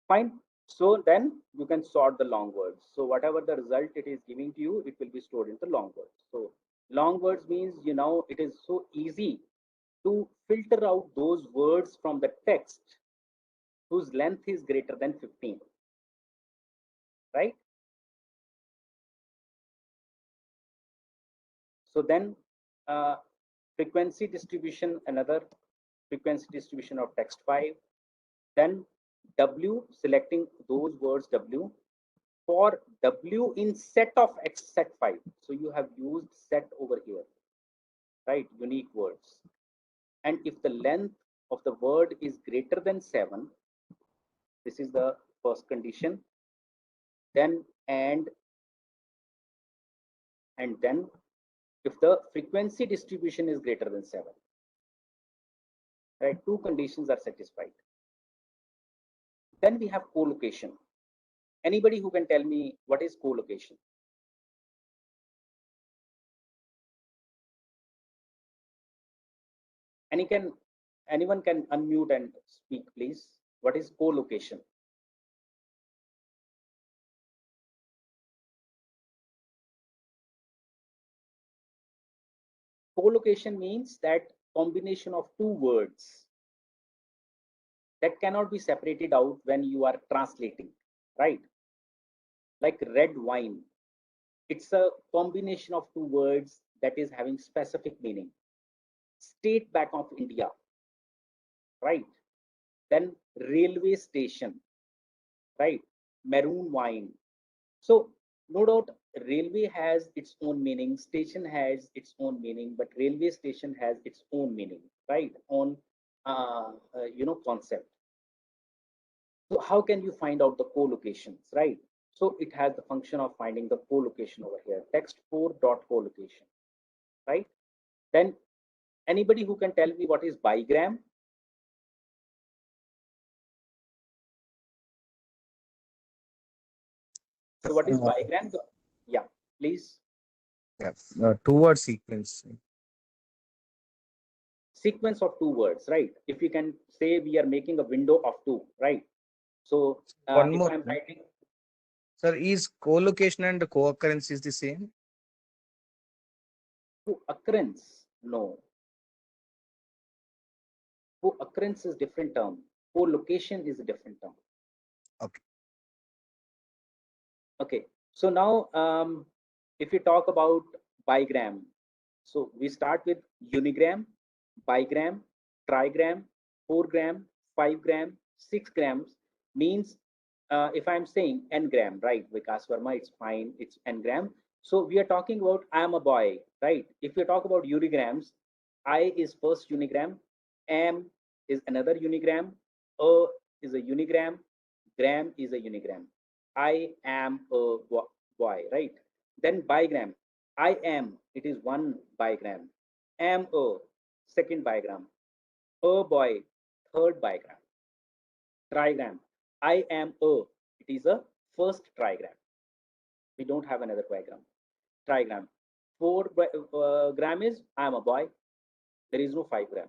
Speaker 2: Fine. So then you can sort the long words. So whatever the result it is giving to you, it will be stored into long words. So long words means, it is so easy to filter out those words from the text whose length is greater than 15, right? So then frequency distribution, another frequency distribution of text 5. Then W, selecting those words W for W in set of X set 5. So you have used set over here, right? Unique words. And if the length of the word is greater than 7, this is the first condition. Then and then if the frequency distribution is greater than 7, right? Two conditions are satisfied. Then we have co-location. Anybody who can tell me what is co-location? Anyone can unmute and speak, please. What is co-location? Co-location means that combination of two words that cannot be separated out when you are translating, right? Like red wine, it's a combination of two words that is having specific meaning. State Bank of India, right? Then railway station, right? Maroon wine. So no doubt railway has its own meaning, station has its own meaning, but railway station has its own meaning, right? On concept. So how can you find out the co-locations, right? So it has the function of finding the co-location over here, text4 dot co-location, right? Then anybody who can tell me what is bigram? So what is bigram? Yeah, please.
Speaker 7: Yeah, two-word sequence.
Speaker 2: Sequence of two words, right? If we can say we are making a window of two, right? So
Speaker 7: One
Speaker 2: if
Speaker 7: more
Speaker 2: I'm
Speaker 7: thing.
Speaker 2: writing,
Speaker 7: Sir, is co-location and co-occurrence is the same?
Speaker 2: co-occurrence, no. Co-occurrence is different term. Co-location is a different term.
Speaker 7: Okay.
Speaker 2: Okay. So now, if we talk about bigram, so we start with unigram, bigram, trigram, 4-gram, 5-gram, 6 grams means if I'm saying n-gram, right? Vikas Verma, it's fine, it's n-gram. So we are talking about I am a boy, right? If we talk about unigrams, I is first unigram, am is another unigram, a is a unigram, gram is a unigram. I am a boy, right? Then bigram, I am, it is one bigram. Am a, second bigram. A boy, third bigram. Trigram, I am a, it is a first trigram. We don't have another bigram. Trigram, 4 gram is I am a boy. There is no 5-gram.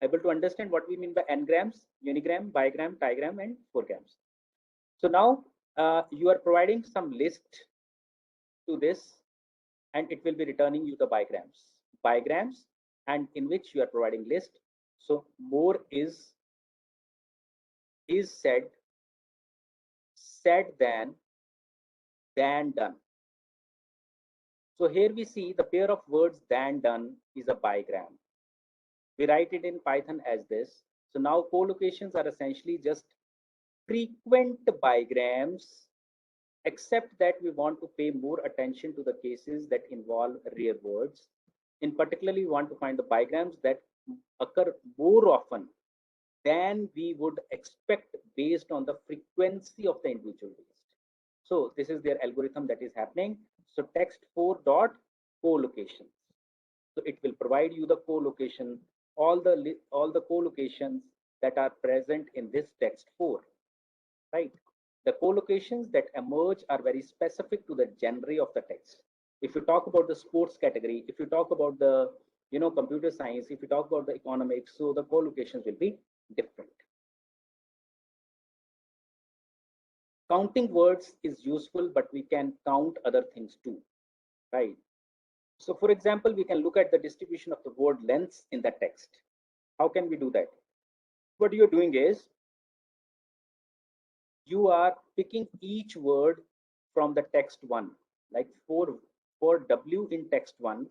Speaker 2: Able to understand what we mean by n-grams, unigram, bigram, trigram, and 4 grams. So now you are providing some list to this, and it will be returning you the bigrams, and in which you are providing list. So more is said than done. So here we see the pair of words than done is a bigram. We write it in Python as this. So now co-locations are essentially just frequent bigrams, except that we want to pay more attention to the cases that involve rare words. In particular, we want to find the bigrams that occur more often than we would expect based on the frequency of the individual list. So this is their algorithm that is happening. So text4 dot co-location. So it will provide you the co-location, all the co-locations that are present in this text4, right? The co-locations that emerge are very specific to the genre of the text. If you talk about the sports category, if you talk about the computer science, if you talk about the economics, so the co-locations will be different. Counting words is useful, but we can count other things too, right? So for example, we can look at the distribution of the word lengths in the text. How can we do that? What you're doing is you are picking each word from the text one, like for W in text one,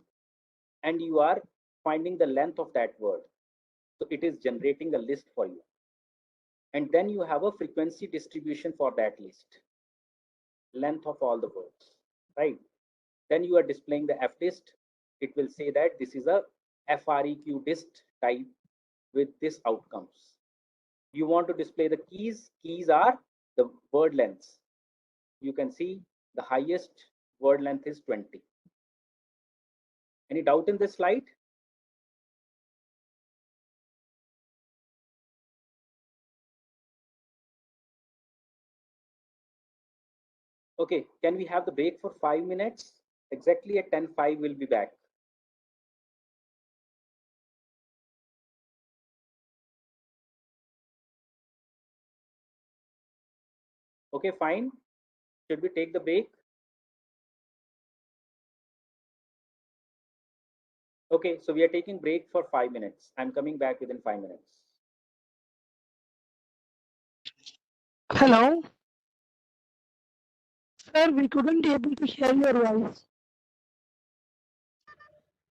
Speaker 2: and you are finding the length of that word. So it is generating a list for you. And then you have a frequency distribution for that list, length of all the words, right? Then you are displaying the FDist. It will say that this is a FREQ dist type with this outcomes. You want to display the keys. Keys are the word lengths. You can see the highest word length is 20. Any doubt in this slide? Okay, can we have the break for 5 minutes? Exactly at 10:05 we'll be back. Okay, fine. Should we take the break? Okay, so we are taking break for 5 minutes. I'm coming back within 5 minutes.
Speaker 3: Hello? Sir, we couldn't able to hear your voice.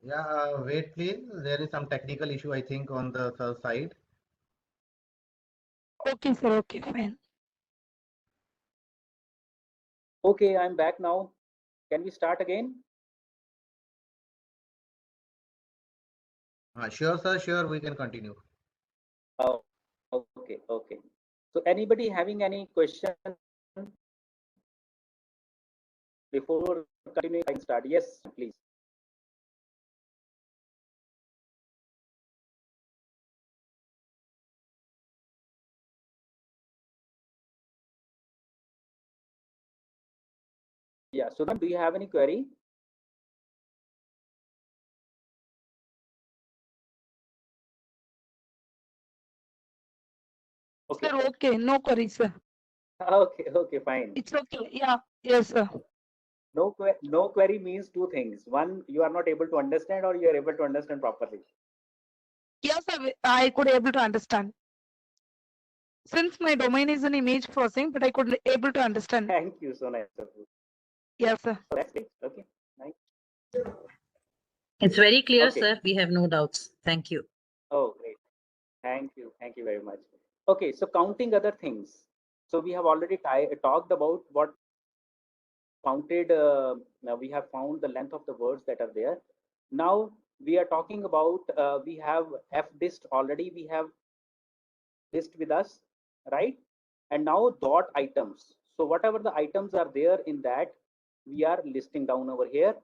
Speaker 1: Yeah, wait please. There is some technical issue, I think, on the side.
Speaker 3: Okay, sir. Okay, fine.
Speaker 2: Okay, I'm back now. Can we start again?
Speaker 1: Sure, sir. Sure, we can continue.
Speaker 2: Oh, okay. So anybody having any question Before continuing, I can start. Yes, please. Yeah, so then do you have any query? Okay.
Speaker 8: Sir, okay, no query, sir.
Speaker 2: Okay, fine.
Speaker 8: It's okay. Yeah, yes, sir.
Speaker 2: No query means two things. One, you are not able to understand, or you are able to understand properly.
Speaker 8: Yes, sir, I could able to understand. Since my domain is an image processing, but I could able to understand.
Speaker 2: Thank you, so nice of you.
Speaker 8: Yes, sir.
Speaker 2: So that's it. Okay, nice.
Speaker 9: It's very clear,
Speaker 2: Okay.
Speaker 9: sir. We have no doubts. Thank you.
Speaker 2: Oh, great. Thank you very much. Okay, so counting other things. So we have already talked about what counted. Now we have found the length of the words that are there. Now we are talking about we have fdist already. We have list with us, right? And now dot items. So whatever the items are there in that, we are listing down over here.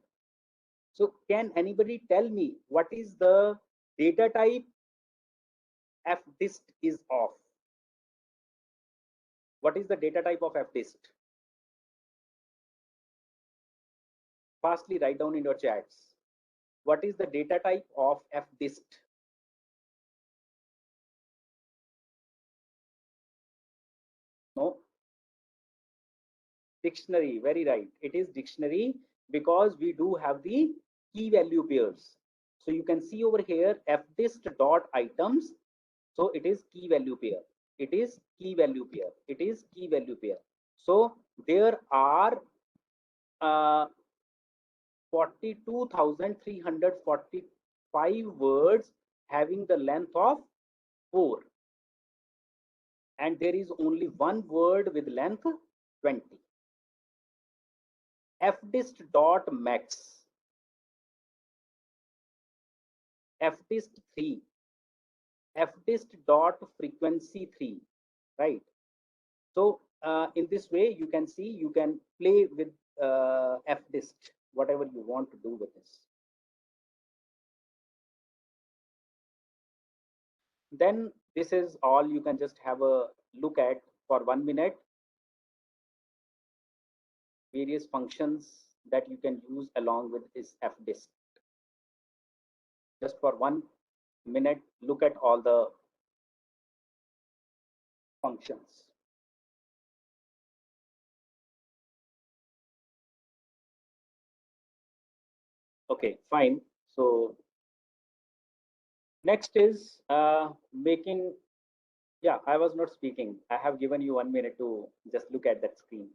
Speaker 2: So can anybody tell me what is the data type fdist is of? What is the data type of fdist? Fastly write down in your chats. What is the data type of fdist? No. Dictionary, very right. It is dictionary because we do have the key value pairs. So you can see over here fdist dot items. So it is key value pair. It is key value pair. It is key value pair. So there are 42,345 words having the length of 4. And there is only one word with length 20. fdist dot max, fdist 3, fdist dot frequency 3, right? So in this way, you can see you can play with fdist, whatever you want to do with this. Then this is all you can just have a look at for 1 minute. Various functions that you can use along with this fdist. Just for 1 minute, look at all the functions. Okay, fine. So next is making, yeah, I was not speaking. I have given you 1 minute to just look at that screen.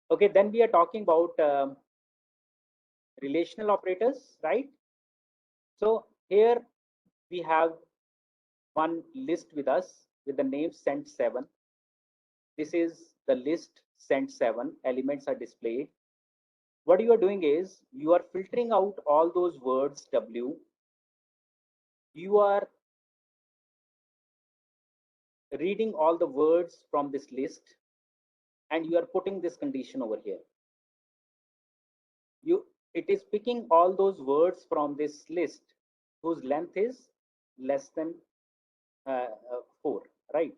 Speaker 2: Okay, then we are talking about relational operators, right? So here we have one list with us with the name cent7. This is the list cent7. Elements are displayed. What you are doing is you are filtering out all those words W. You are reading all the words from this list, and you are putting this condition over here. It is picking all those words from this list whose length is less than 4, right?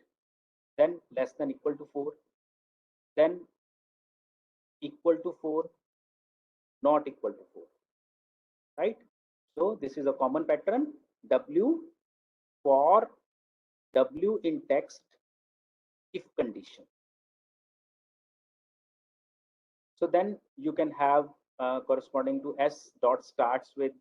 Speaker 2: Then less than equal to 4, then equal to 4, not equal to 4, right? So this is a common pattern. W for W in text if condition. So then you can have corresponding to S dot starts with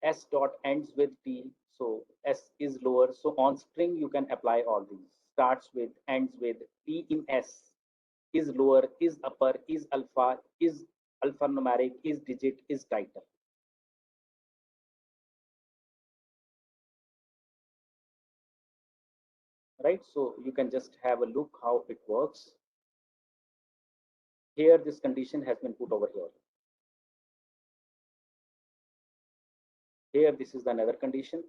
Speaker 2: S dot ends with T. So S is lower. So on string you can apply all these. Starts with, ends with, T in S is lower, is upper, is alphanumeric, is digit, is title. Right, so you can just have a look how it works. Here this condition has been put over here. Here this is another condition.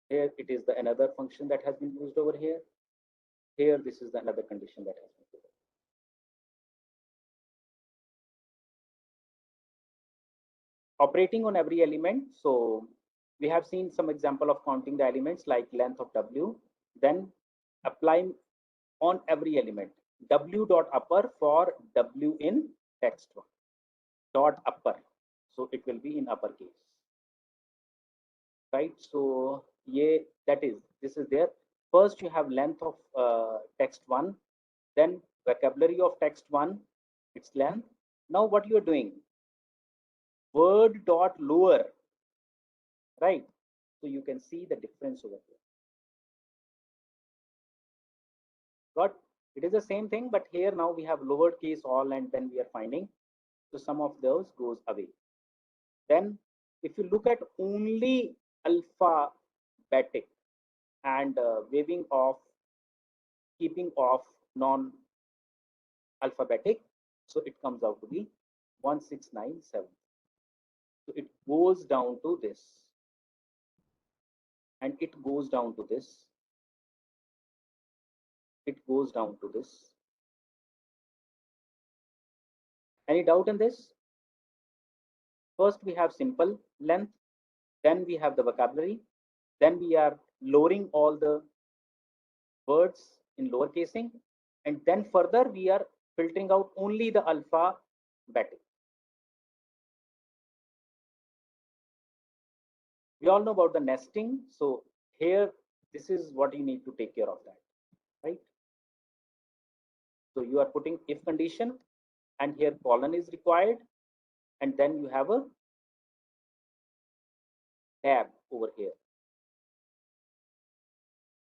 Speaker 2: Here it is the another function that has been used over here. Here this is the another condition that has been used. operating on every element. So we have seen some example of counting the elements like length of W, then applying on every element. W dot upper for W in text one, dot upper. So it will be in uppercase, right? So yeah, this is there. First you have length of text one, then vocabulary of text one, its length. Now what you are doing? Word dot lower, right? So you can see the difference over here. Got it is the same thing, but here now we have lowered case all, and then we are finding. So some of those goes away. Then if you look at only alphabetic and waving off, keeping off non-alphabetic, so it comes out to be 1697. So it goes down to this, and it goes down to this. It goes down to this. Any doubt in this? First we have simple length, then we have the vocabulary, then we are lowering all the words in lower casing, and then further we are filtering out only the alphabetic. We all know about the nesting. So here, this is what you need to take care of that, right? So you are putting if condition, and here colon is required, and then you have a tab over here.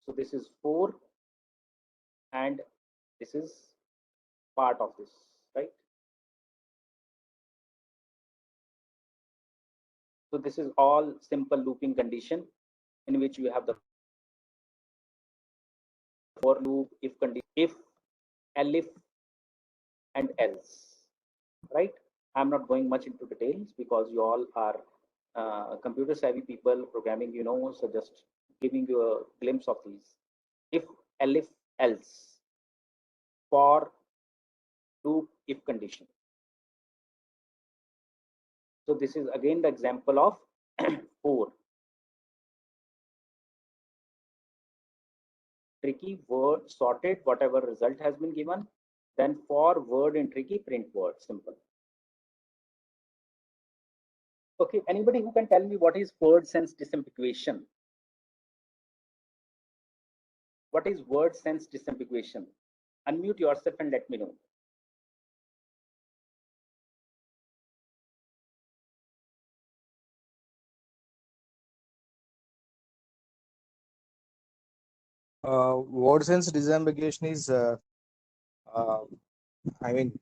Speaker 2: So this is 4, and this is part of this, right? So this is all simple looping condition in which you have the for loop, if condition, if, elif, and else, right? I'm not going much into details because you all are computer savvy people, programming, you know, so just giving you a glimpse of these. If, elif, else, for, loop, if condition. So this is again the example of 4. Tricky word sorted, whatever result has been given, then for word in tricky print word, simple. Okay, anybody who can tell me what is word sense disambiguation? What is word sense disambiguation? Unmute yourself and let me know.
Speaker 7: Word sense disambiguation is, I mean,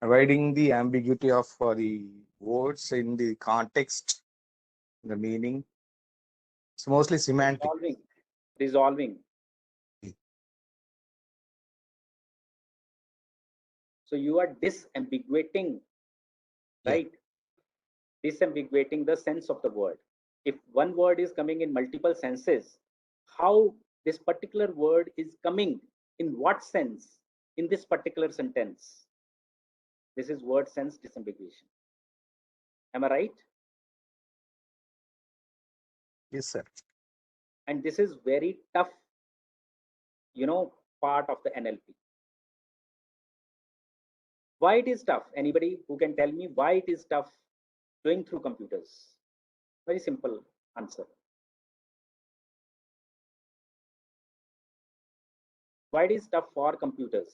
Speaker 7: avoiding the ambiguity of the words in the context, the meaning. It's mostly semantic.
Speaker 2: Resolving. So you are disambiguating, right? Yeah. Disambiguating the sense of the word. If one word is coming in multiple senses, how this particular word is coming, in what sense, in this particular sentence? This is word sense disambiguation. Am I right?
Speaker 7: Yes, sir.
Speaker 2: And this is very tough, you know, part of the NLP. Why it is tough? Anybody who can tell me why it is tough doing through computers? Very simple answer. Why it is tough for computers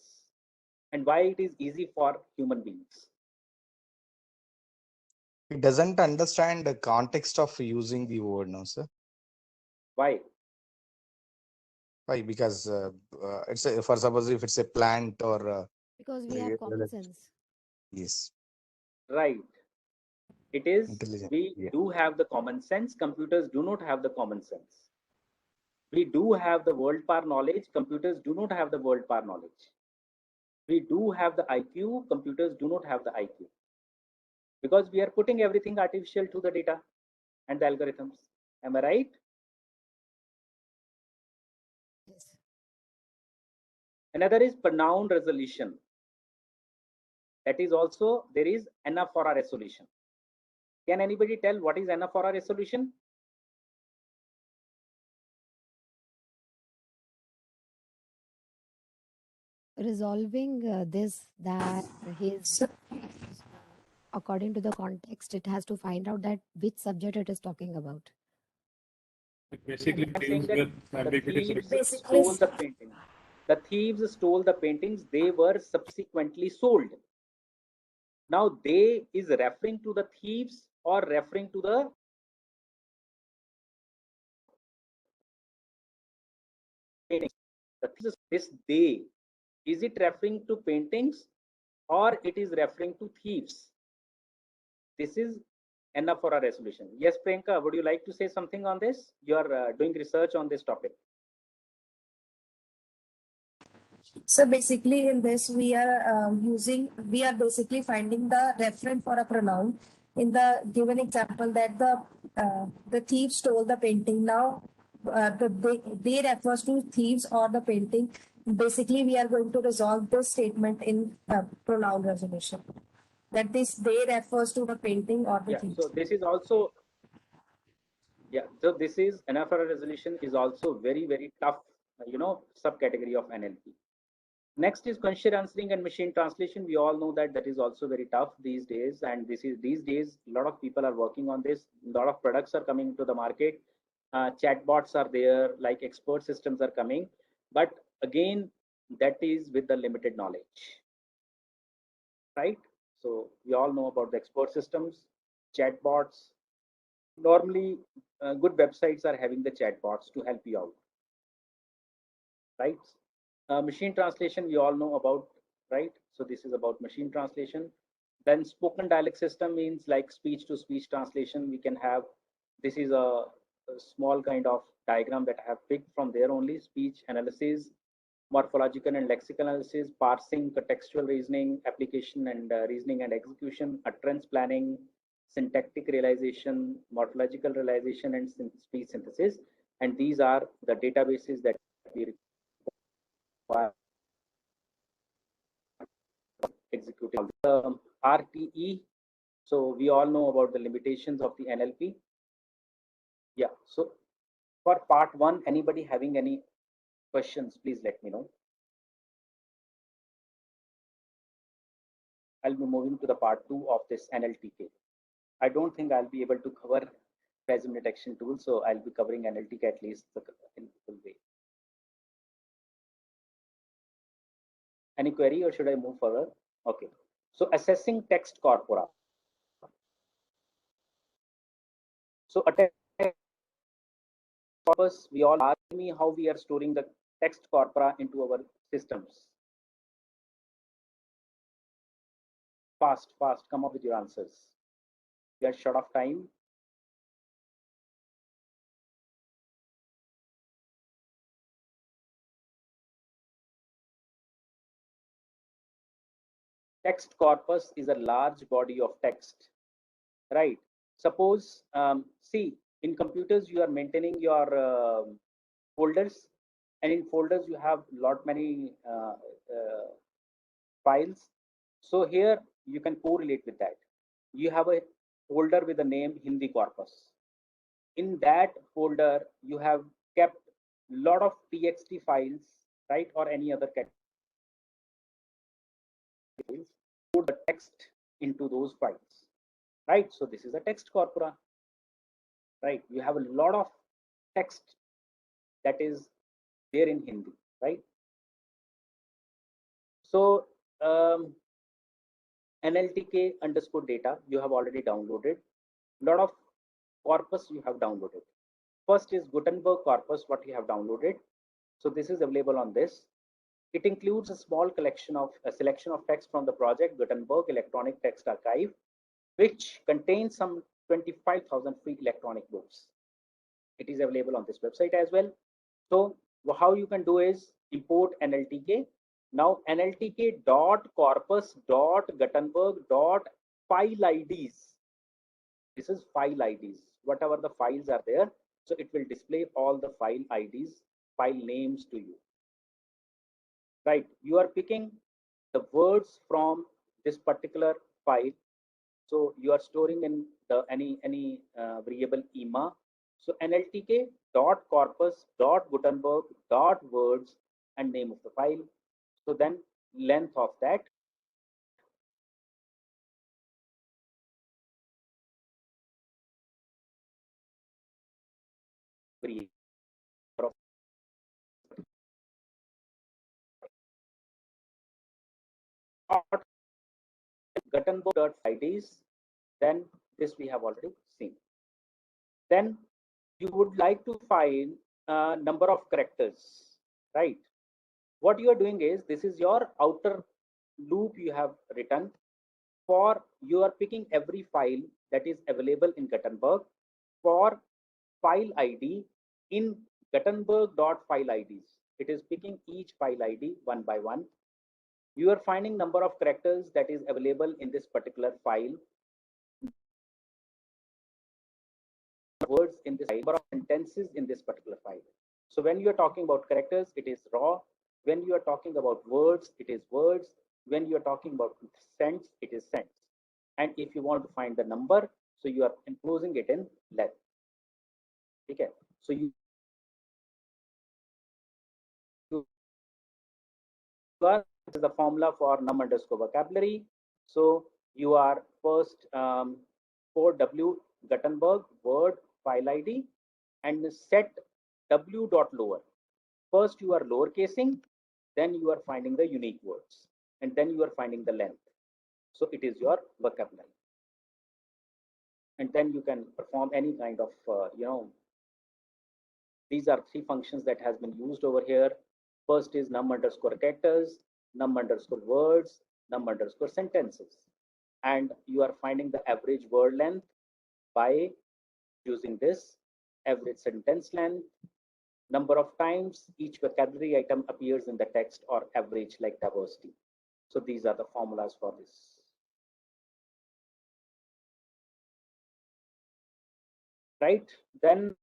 Speaker 2: and why it is easy for human beings?
Speaker 7: It doesn't understand the context of using the word, no, sir.
Speaker 2: Why?
Speaker 7: Why? Because it's a, for suppose if it's a plant or
Speaker 10: because we have common sense.
Speaker 7: Yes.
Speaker 2: Right. It is, we do have the common sense. Computers do not have the common sense. We do have the world power knowledge. Computers do not have the world power knowledge. We do have the IQ. Computers do not have the IQ. Because we are putting everything artificial to the data and the algorithms. Am I right?
Speaker 10: Yes.
Speaker 2: Another is pronoun resolution. That is also, there is enough for our resolution. Can anybody tell what is anaphora resolution?
Speaker 10: Resolving this, that his, according to the context, it has to find out that which subject it is talking about.
Speaker 6: It basically
Speaker 2: I'm saying
Speaker 6: deals
Speaker 2: that
Speaker 6: with
Speaker 2: the
Speaker 6: ambiguity.
Speaker 2: thieves stole the painting. The thieves stole the paintings. They were subsequently sold. Now they is referring to the thieves or referring to the paintings. The thieves, this they, is it referring to paintings or it is referring to thieves? This is enough for a resolution. Yes, Priyanka, would you like to say something on this? You are doing research on this topic.
Speaker 11: So basically in this, we are basically finding the referent for a pronoun. In the given example that the thief stole the painting. Now they refers to thieves or the painting. Basically, we are going to resolve this statement in pronoun resolution. That this they refers to the painting or the thieves.
Speaker 2: So this is also so this is anaphora resolution is also very tough, subcategory of NLP. Next is question answering and machine translation. We all know that is also very tough these days, and these days a lot of people are working on this. A lot of products are coming to the market. Chatbots are there, like expert systems are coming, but again that is with the limited knowledge, right? So we all know about the expert systems, chatbots. Normally good websites are having the chatbots to help you out, right? Machine translation we all know about, right? So this is about machine translation. Then spoken dialect system means like speech to speech translation. We can have, this is a small kind of diagram that I have picked from there only. Speech analysis, morphological and lexical analysis, parsing, contextual reasoning, application and reasoning and execution, utterance planning, syntactic realization, morphological realization, and speech synthesis. And these are the databases that we require executing RTE. So we all know about the limitations of the NLP. Yeah, so for part one, anybody having any questions, please let me know. I'll be moving to the part two of this NLTK. I don't think I'll be able to cover resume detection tool, so I'll be covering NLTK at least in full way. Any query or should I move forward? Okay. So assessing text corpora. So a text corpus, we all ask me how we are storing the text corpora into our systems. Fast, come up with your answers. We are short of time. Text corpus is a large body of text, right? Suppose, see, in computers you are maintaining your folders, and in folders you have many files. So here you can correlate with that. You have a folder with the name Hindi corpus. In that folder you have kept lot of txt files, right, or any other category. Put the text into those files, right? So this is a text corpora, right? You have a lot of text that is there in Hindi, right? So NLTK underscore data you have already downloaded. Lot of corpus you have downloaded. First is Gutenberg corpus, what you have downloaded. So this is available on this. It includes a small selection of text from the project Gutenberg Electronic Text Archive, which contains some 25,000 free electronic books. It is available on this website as well. So how you can do is import NLTK. Now NLTK dot corpus dot Gutenberg dot file IDs. This is file IDs. Whatever the files are there, so it will display all the file IDs, file names to you. Right, you are picking the words from this particular file So you are storing in the any variable EMA. So NLTK dot corpus dot Gutenberg dot words and name of the file. So then length of that variable of Gutenberg IDs, then this we have already seen. Then you would like to find number of characters, right? What you are doing is, this is your outer loop you have written for, you are picking every file that is available in Gutenberg for file ID in Gutenberg.file IDs. It is picking each file ID one by one. You are finding number of characters that is available in this particular file, words in this file, number of sentences in this particular file. So when you are talking about characters, it is raw. When you are talking about words, it is words. When you are talking about cents, it is cents. And if you want to find the number, so you are enclosing it in length. Okay. So you are, this is the formula for num underscore vocabulary. So you are first for W Gutenberg word file ID and set W dot lower. First you are lower casing, then you are finding the unique words, and then you are finding the length. So it is your vocabulary. And then you can perform any kind of, these are three functions that has been used over here. First is num underscore characters, num underscore words, num underscore sentences. And you are finding the average word length by using this average sentence length, number of times each vocabulary item appears in the text, or average like diversity. So these are the formulas for this. Right? Then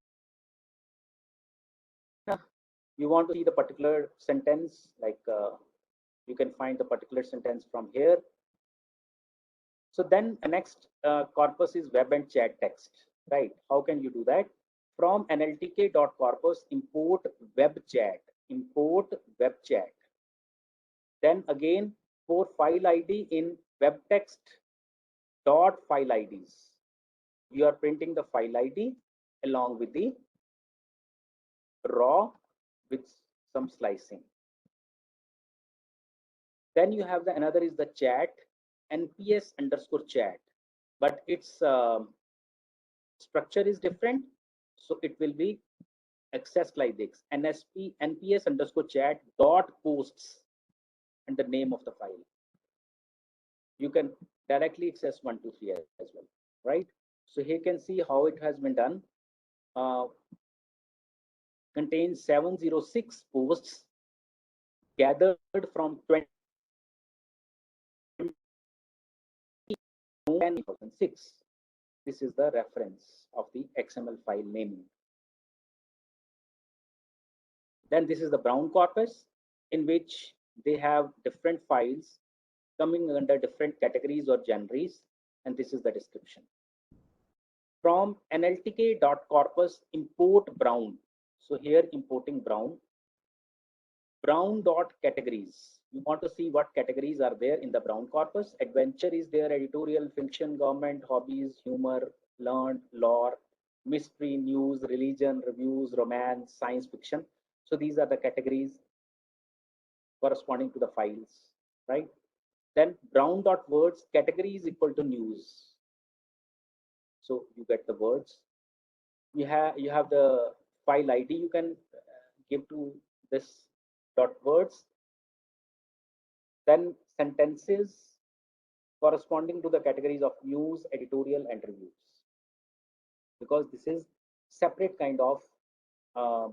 Speaker 2: you want to see the particular sentence, like you can find the particular sentence from here. So then the next corpus is web and chat text, right? How can you do that? From nltk.corpus import web chat, import web chat. Then again for file ID in web text dot file IDs. You are printing the file ID along with the raw with some slicing. Then you have the another is the chat, nps underscore chat, but its structure is different. So it will be accessed like this: nps underscore chat dot posts and the name of the file. You can directly access 1, 2, 3 as well, right? So here you can see how it has been done. Contains 706 posts gathered from 2006. This is the reference of the XML file naming. Then this is the brown corpus, in which they have different files coming under different categories or genres, and this is the description. From nltk.corpus import brown. So here importing brown dot categories. You want to see what categories are there in the brown corpus. Adventure is there, editorial, fiction, government, hobbies, humor, learned, lore, mystery, news, religion, reviews, romance, science fiction. So these are the categories corresponding to the files, right? Then brown dot words, category is equal to news. So you get the words. You have the file ID you can give to this dot words. Then sentences corresponding to the categories of news, editorial, and reviews. Because this is separate kind of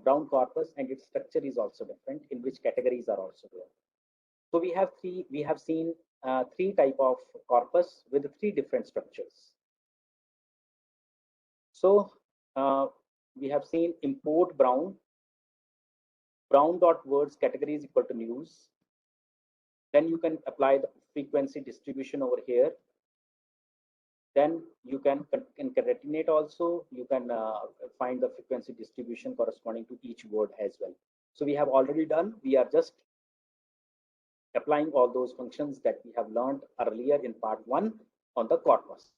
Speaker 2: brown corpus, and its structure is also different, in which categories are also there. So we have seen three type of corpus with three different structures. So we have seen import brown dot words, category is equal to news. Then you can apply the frequency distribution over here. Then you can concatenate also. You can find the frequency distribution corresponding to each word as well. So we have already done. We are just applying all those functions that we have learned earlier in part 1 on the corpus.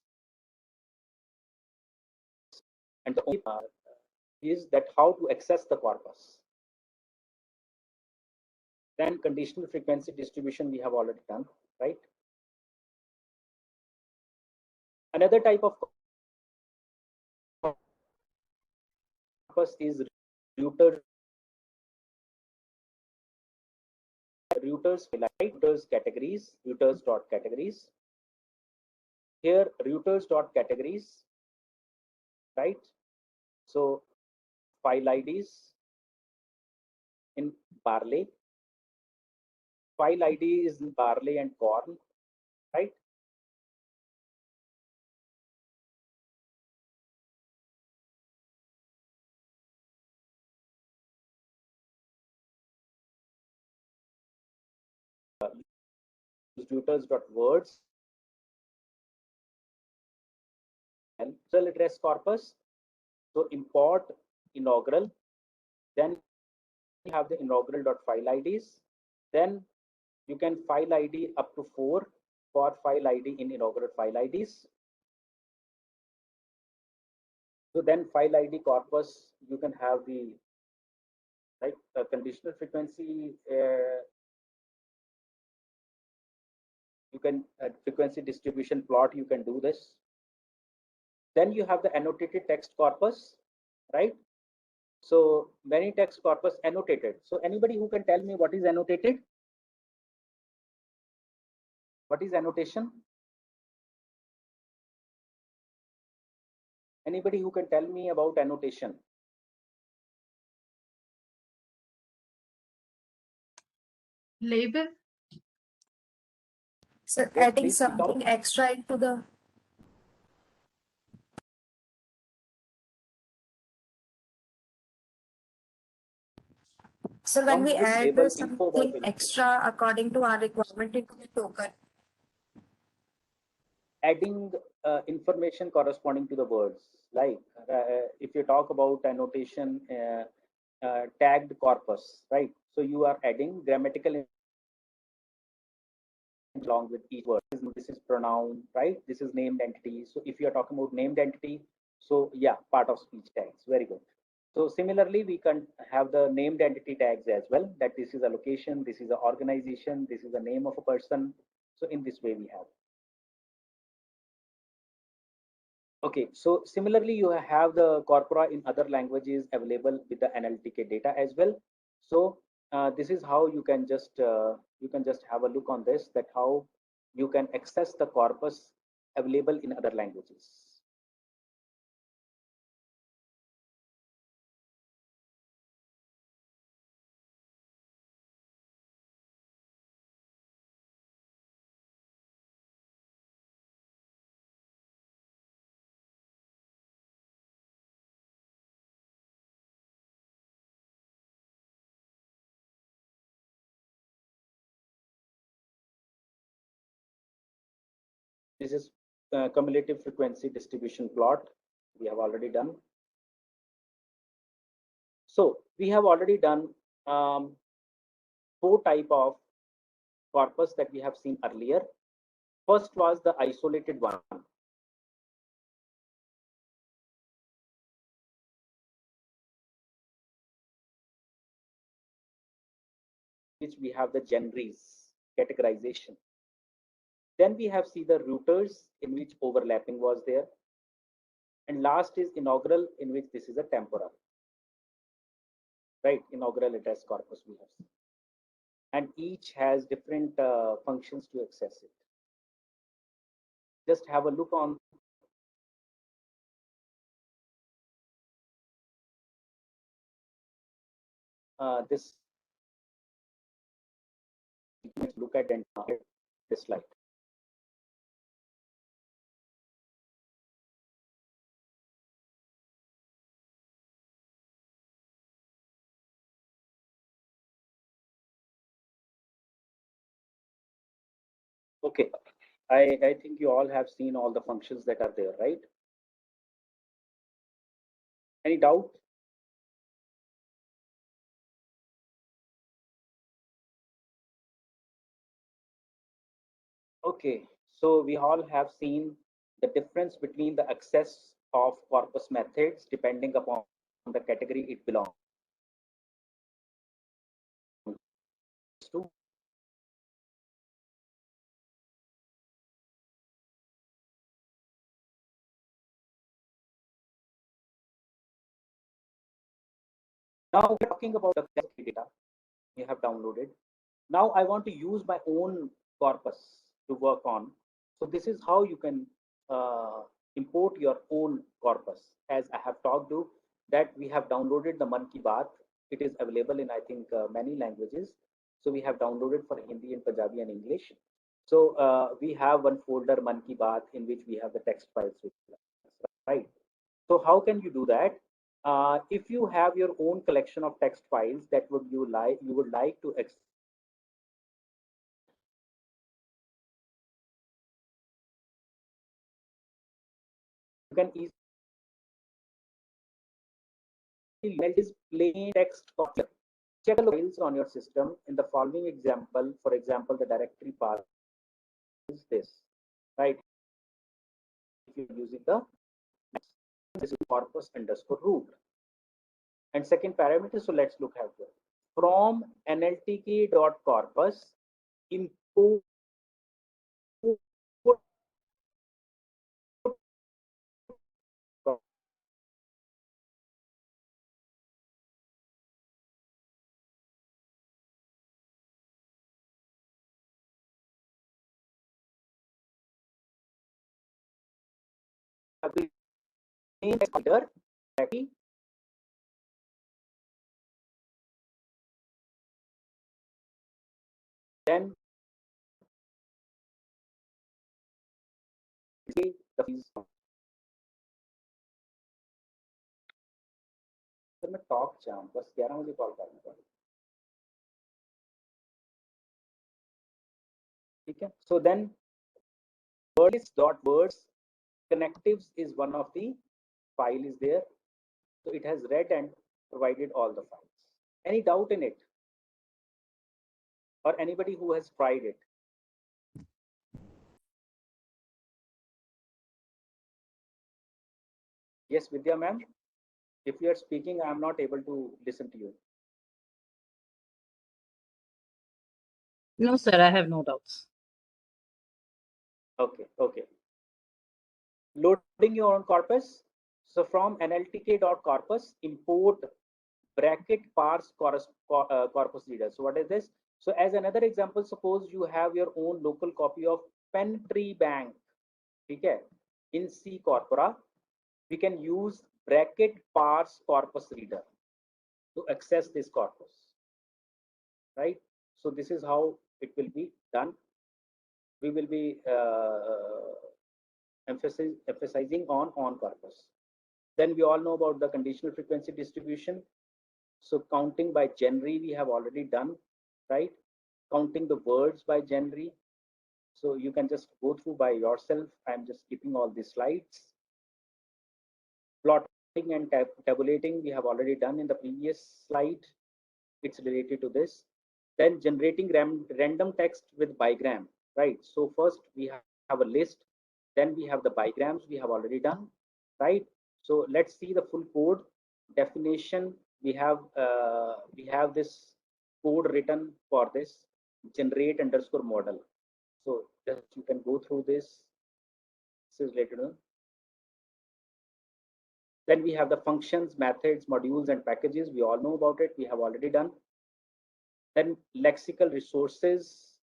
Speaker 2: And the only part is that how to access the corpus. Then conditional frequency distribution we have already done, right? Another type of corpus is Reuters. Reuters categories, Reuters dot categories. Here Reuters dot categories, right? So file IDs in Barley. File ID is in Barley and Corn, right? Reuters.words and address corpus. So import inaugural, then you have the inaugural.file IDs. Then you can file ID up to 4 for file ID in inaugural file IDs. So then file ID corpus, you can have the right conditional frequency. You can frequency distribution plot. You can do this. Then you have the annotated text corpus, right? So many text corpus annotated. So anybody who can tell me what is annotated? What is annotation? Anybody who can tell me about annotation?
Speaker 11: Label. So
Speaker 2: Yes,
Speaker 11: adding
Speaker 2: please speak out.
Speaker 11: something extra into the. So when
Speaker 2: Comes
Speaker 11: we
Speaker 2: with
Speaker 11: add
Speaker 2: label, info
Speaker 11: something
Speaker 2: about it.
Speaker 11: extra according to our requirement into the token.
Speaker 2: Adding information corresponding to the words, like if you talk about annotation tagged corpus, right? So you are adding grammatical along with each word. This is pronoun, right? This is named entity. So if you are talking about named entity, so yeah, part of speech tags. Very good. So similarly, we can have the named entity tags as well, that this is a location, this is an organization, this is the name of a person. So in this way we have. Okay, so similarly, you have the corpora in other languages available with the NLTK data as well. So this is how you can just have a look on this, that how you can access the corpus available in other languages. This is cumulative frequency distribution plot we have already done. So we have already done 4 type of corpus that we have seen earlier. First was the isolated one. Which we have the genres categorization. Then we have see the routers in which overlapping was there. And last is inaugural, in which this is a temporal. Right, inaugural address corpus we have seen. And each has different functions to access it. Just have a look on this. Look at this slide. Okay, I think you all have seen all the functions that are there, right? Any doubt? Okay, so we all have seen the difference between the access of corpus methods depending upon the category it belongs to. Now we're talking about the data you have downloaded. Now I want to use my own corpus to work on. So this is how you can import your own corpus. As I have talked to that we have downloaded the Mann Ki Baat. It is available in I think many languages. So we have downloaded for Hindi and Punjabi and English. So we have one folder Mann Ki Baat in which we have the text files with us, right? So how can you do that? If you have your own collection of text files that you would like to you can easily is plain text copy. Check the files on your system in the following example. For example, the directory path is this, right? If you're using this is corpus underscore root. And second parameter, so let's look at it. From nltk.corpus import header then the fees. Sir मैं talk चाहूँ बस 11 बजे call करना पड़ेगा ठीक है so then wordlist.words connectives is one of the file is there so it has read and provided all the files. Any doubt in it or anybody who has tried it? Yes, Vidya ma'am. If you are speaking, I am not able to listen to you.
Speaker 9: No, sir, I have no doubts.
Speaker 2: Okay, okay. Loading your own corpus. So from nltk.corpus, import bracket parse corpus reader. So what is this? So as another example, suppose you have your own local copy of Pentree Bank. Okay, in C corpora, we can use bracket parse corpus reader to access this corpus, right? So this is how it will be done. We will be emphasizing on corpus. Then we all know about the conditional frequency distribution. So counting by genre we have already done, right? Counting the words by genre. So you can just go through by yourself. I'm just skipping all these slides. Plotting and tabulating we have already done in the previous slide. It's related to this. Then generating random text with bigram, right? So first we have a list, then we have the bigrams we have already done, right? So let's see the full code definition. We have this code written for this generate underscore model. So just you can go through this. This is related to. Then we have the functions, methods, modules, and packages. We all know about it. We have already done. Then lexical resources,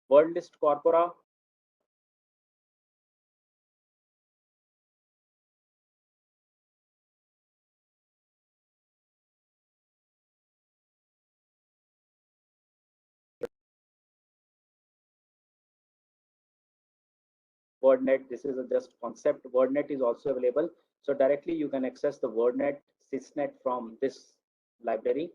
Speaker 2: word list corpora, WordNet. This is a just concept. WordNet is also available. So directly you can access the WordNet, Sysnet from this library.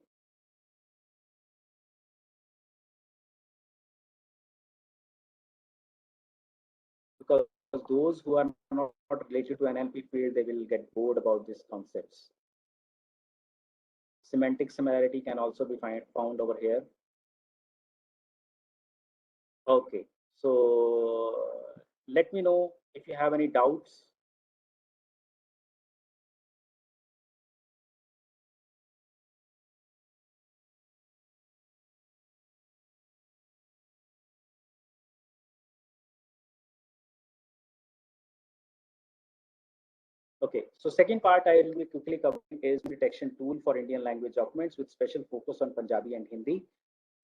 Speaker 2: because those who are not related to NLP field, they will get bored about these concepts. Semantic similarity can also be found over here. Okay, so let me know if you have any doubts. Okay, so second part I will be quickly covering is detection tool for Indian language documents with special focus on Punjabi and Hindi.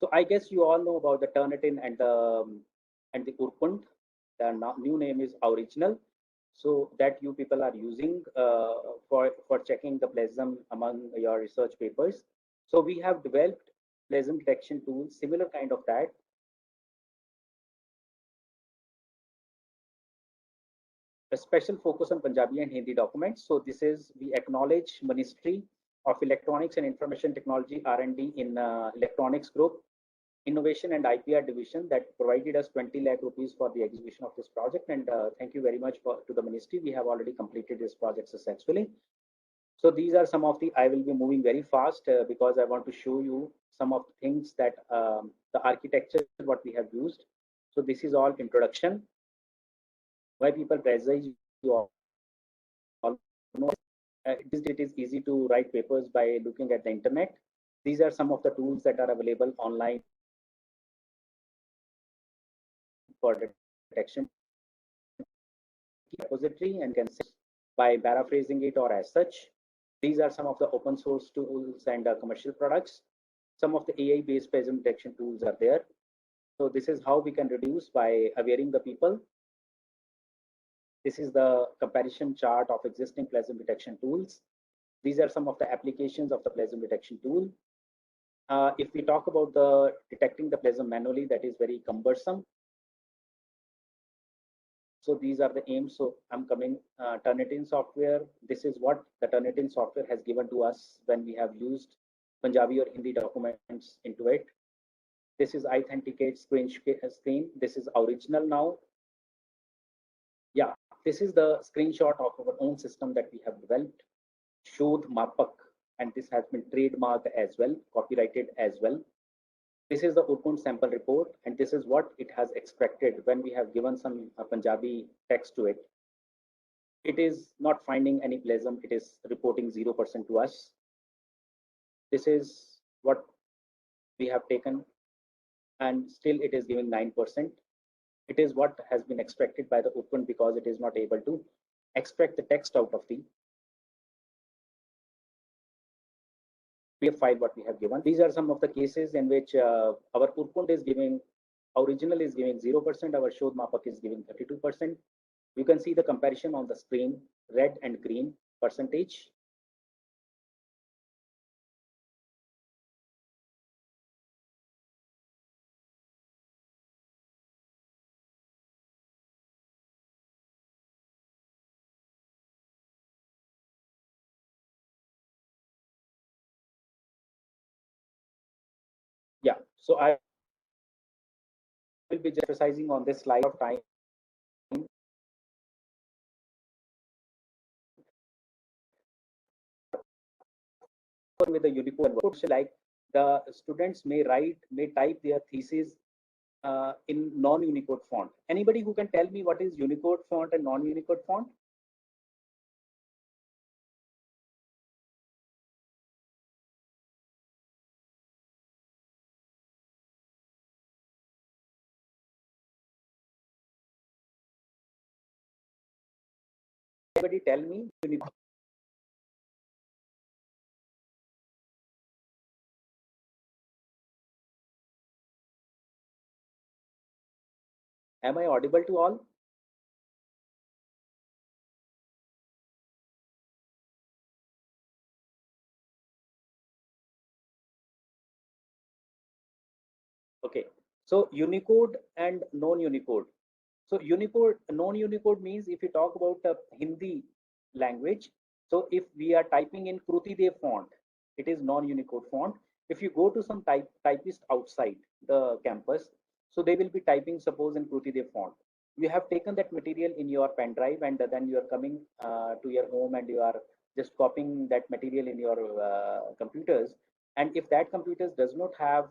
Speaker 2: So I guess you all know about the Turnitin and the Urkund. The new name is Original. So that you people are using for checking the plagiarism among your research papers. So we have developed plagiarism detection tools, similar kind of that. A special focus on Punjabi and Hindi documents. So this is, we acknowledge Ministry of Electronics and Information Technology R&D in Electronics Group, Innovation and IPR Division that provided us 20 lakh rupees for the execution of this project. And thank you very much to the Ministry. We have already completed this project successfully. So these are some of the, I will be moving very fast because I want to show you some of the things that the architecture, what we have used. So this is all introduction. Why people presage you all know. It is easy to write papers by looking at the internet. These are some of the tools that are available online for detection repository and can say by paraphrasing it or as such. These are some of the open source tools and commercial products. Some of the AI based plagiarism detection tools are there. So this is how we can reduce by awareing the people. This is the comparison chart of existing plagiarism detection tools. These are some of the applications of the plagiarism detection tool. If we talk about the detecting the plagiarism manually, that is very cumbersome. So these are the aims. So I'm coming Turnitin software. This is what the Turnitin software has given to us when we have used Punjabi or Hindi documents into it. This is Authenticate screen. This is Original now. Yeah, this is the screenshot of our own system that we have developed, Shodh Mapak, and this has been trademarked as well, copyrighted as well. This is the Urkund sample report, and this is what it has expected when we have given some Punjabi text to it. It is not finding any plagiarism, it is reporting 0% to us. This is what we have taken, and still it is giving 9%. It is what has been expected by the Urkund because it is not able to extract the text out of the PDF file what we have given. These are some of the cases in which our Urkund is giving, Original is giving 0%, our Shodh Mapak is giving 32%. You can see the comparison on the screen, red and green percentage. Yeah, so I will be just emphasizing on this slide of time. With the Unicode, like the students may type their thesis in non-Unicode font. Anybody who can tell me what is Unicode font and non-Unicode font? Anybody tell me Unicode? Am I audible to all? Okay, so Unicode and non-Unicode. So Unicode, non-Unicode means if you talk about Hindi language, so if we are typing in Kruti Dev font, it is non-Unicode font. If you go to some typist outside the campus, so they will be typing suppose in Kruti Dev font. You have taken that material in your pen drive, and then you are coming to your home, and you are just copying that material in your computers. And if that computers does not have,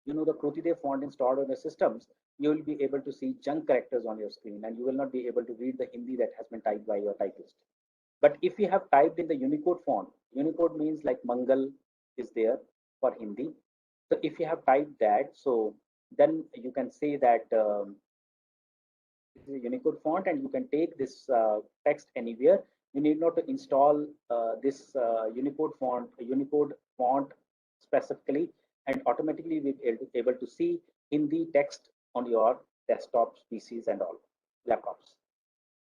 Speaker 2: the Kruti font installed on the systems, you will be able to see junk characters on your screen, and you will not be able to read the Hindi that has been typed by your typist. But if you have typed in the Unicode font, Unicode means like Mangal is there for Hindi. So if you have typed that, so then you can say that this is a Unicode font, and you can take this text anywhere. You need not to install this Unicode font specifically, and automatically we'll be able to see Hindi text on your desktops, PCs, and all laptops.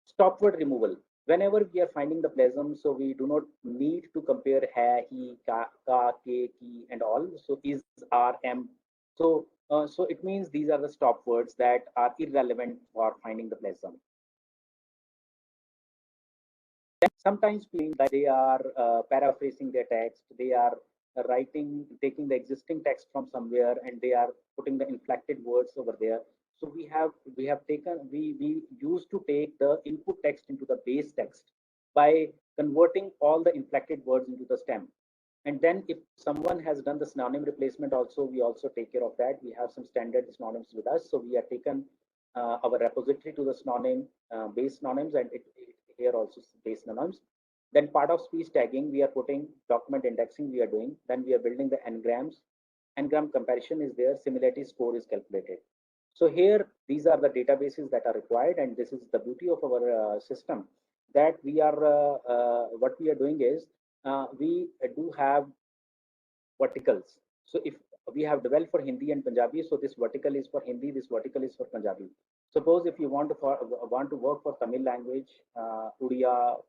Speaker 2: Stop word removal. Whenever we are finding the plasm, so we do not need to compare hai, he, ka, ke, ki, and all. So is, are, am. So so it means these are the stop words that are irrelevant for finding the plasm. Sometimes they are paraphrasing their text, they are taking the existing text from somewhere, and they are putting the inflected words over there. So we used to take the input text into the base text by converting all the inflected words into the stem. And then if someone has done the synonym replacement also, we also take care of that. We have some standard synonyms with us. So we have taken our repository to the synonym, base synonyms, and here also base synonyms. Then part of speech tagging, we are putting document indexing we are doing. Then we are building the n-grams. N-gram comparison is there, similarity score is calculated. So here, these are the databases that are required, and this is the beauty of our system, that we are, what we are doing is, we do have verticals. So if we have developed for Hindi and Punjabi, so this vertical is for Hindi, this vertical is for Punjabi. Suppose if you want to work for Tamil language, Udiya,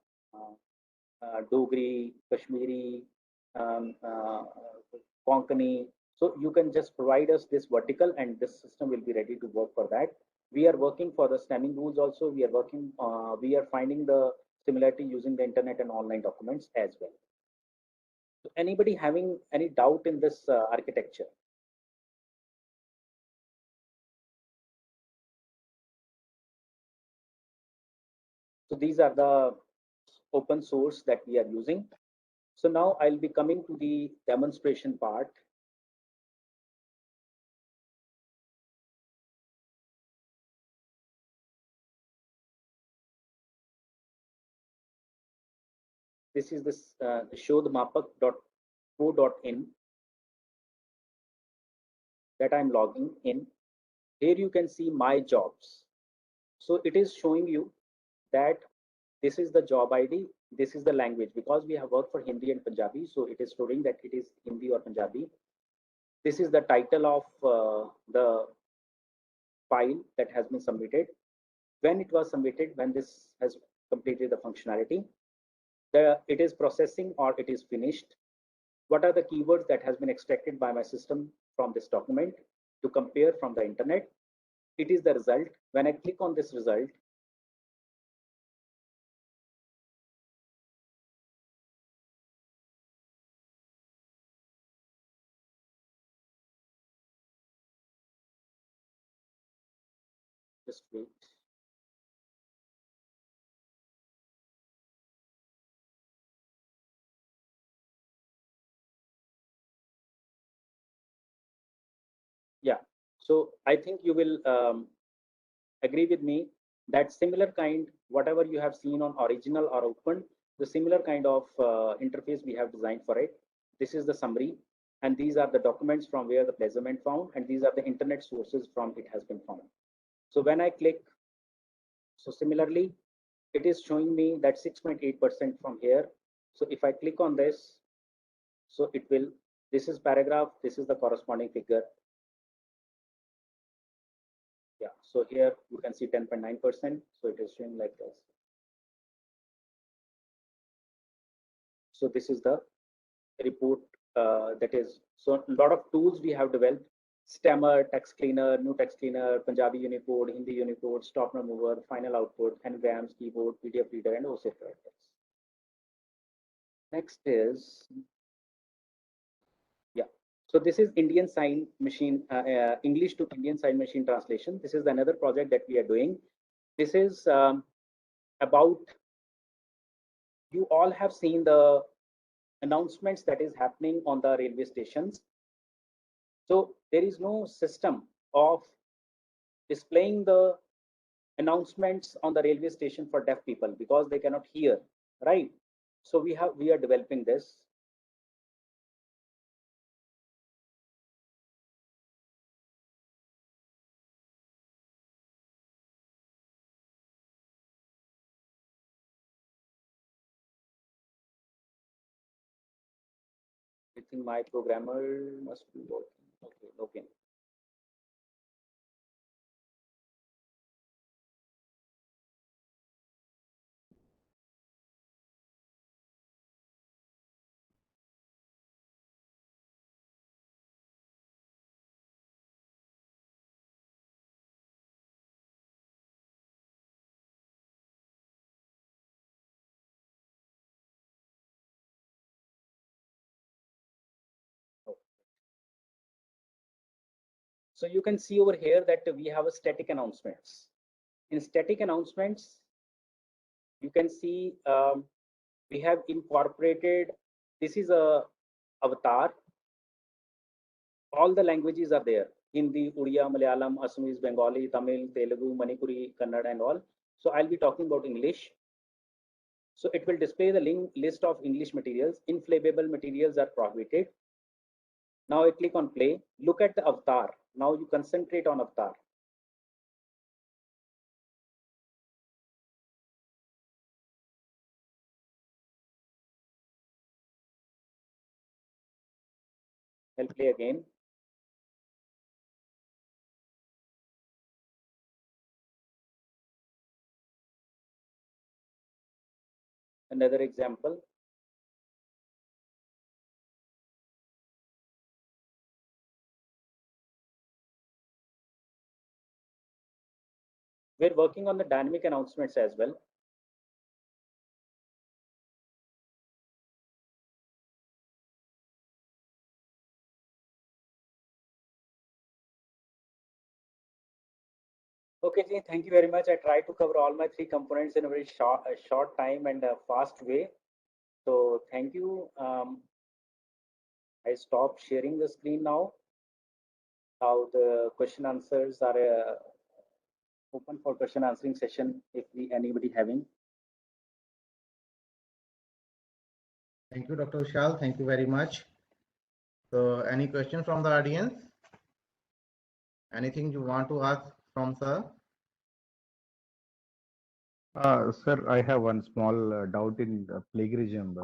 Speaker 2: Dogri, Kashmiri, Konkani, so you can just provide us this vertical, and this system will be ready to work for that. We are working for the stemming rules also. We are finding the similarity using the internet and online documents as well. So anybody having any doubt in this architecture? So these are the open source that we are using. So now I'll be coming to the demonstration part. This is this shodhmapak.co.in that I'm logging in. Here you can see my jobs. So it is showing you that this is the job ID, this is the language, because we have worked for Hindi and Punjabi, so it is storing that it is Hindi or Punjabi. This is the title of the file that has been submitted, when it was submitted, when this has completed the functionality, it is processing or it is finished. What are the keywords that has been extracted by my system from this document to compare from the internet? It is the result. When I click on this result, just wait. Yeah, so I think you will agree with me that similar kind, whatever you have seen on original or open, the similar kind of interface we have designed for it. This is the summary, and these are the documents from where the measurement found, and these are the internet sources from it has been found. So when I click, so similarly, it is showing me that 6.8% from here. So if I click on this, so it will, this is paragraph, this is the corresponding figure. Yeah, so here you can see 10.9%. So it is showing like this. So this is the report that is, so a lot of tools we have developed: Stammer, Text Cleaner, New Text Cleaner, Punjabi Unicode, Hindi Unicode, Stop Remover, Final Output, N-grams, Keyboard, PDF Reader, and OCR characters. Next is, yeah, So this is Indian Sign Machine, English to Indian Sign Machine translation. This is another project that we are doing. This is about, you all have seen the announcements that is happening on the railway stations. So there is no system of displaying the announcements on the railway station for deaf people because they cannot hear, right? So we are developing this. I think my programmer must be working. Okay, login. So you can see over here that we have a static announcements. In static announcements, you can see we have incorporated, this is a avatar. All the languages are there: Hindi, Odia, Malayalam, Assamese, Bengali, Tamil, Telugu, Manipuri, Kannada, and all. So I'll be talking about English. So it will display the list of English materials. Inflammable materials are prohibited. Now I click on play. Look at the avatar. Now you concentrate on avatar. I'll play again. Another example. We're working on the dynamic announcements as well. Okay, Ji, thank you very much. I tried to cover all my 3 components in a very short time and a fast way. So thank you. I stopped sharing the screen now. Now the question answers are open for question answering session if anybody having.
Speaker 1: Thank you, Dr. Vishal. Thank you very much. So any question from the audience? Anything you want to ask from sir?
Speaker 12: Sir, I have one small doubt in the plagiarism,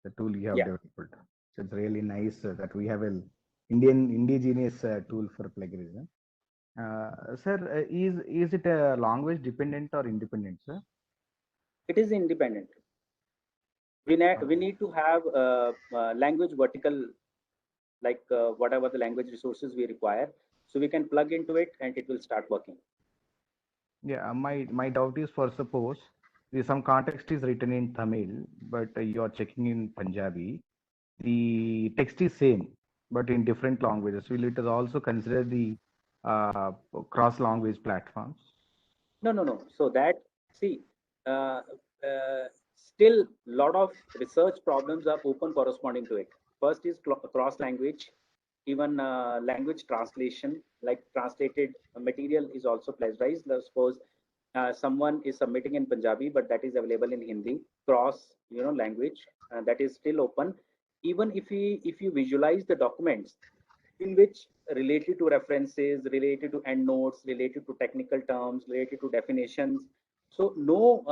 Speaker 12: the tool you have developed. So it's really nice that we have an indigenous tool for plagiarism. Sir, is it a language dependent or independent, sir?
Speaker 2: It is independent. We need to have language vertical, like whatever the language resources we require. So we can plug into it and it will start working.
Speaker 12: Yeah, my doubt is, for suppose some context is written in Tamil, but you are checking in Punjabi. The text is same, but in different languages. Will it also consider the cross-language platforms?
Speaker 2: No. So that, see, still lot of research problems are open corresponding to it. First is cross-language, even language translation, like translated material is also plagiarized. Suppose someone is submitting in Punjabi, but that is available in Hindi, cross language, that is still open. Even if you visualize the documents in which related to references, related to endnotes, related to technical terms, related to definitions. So no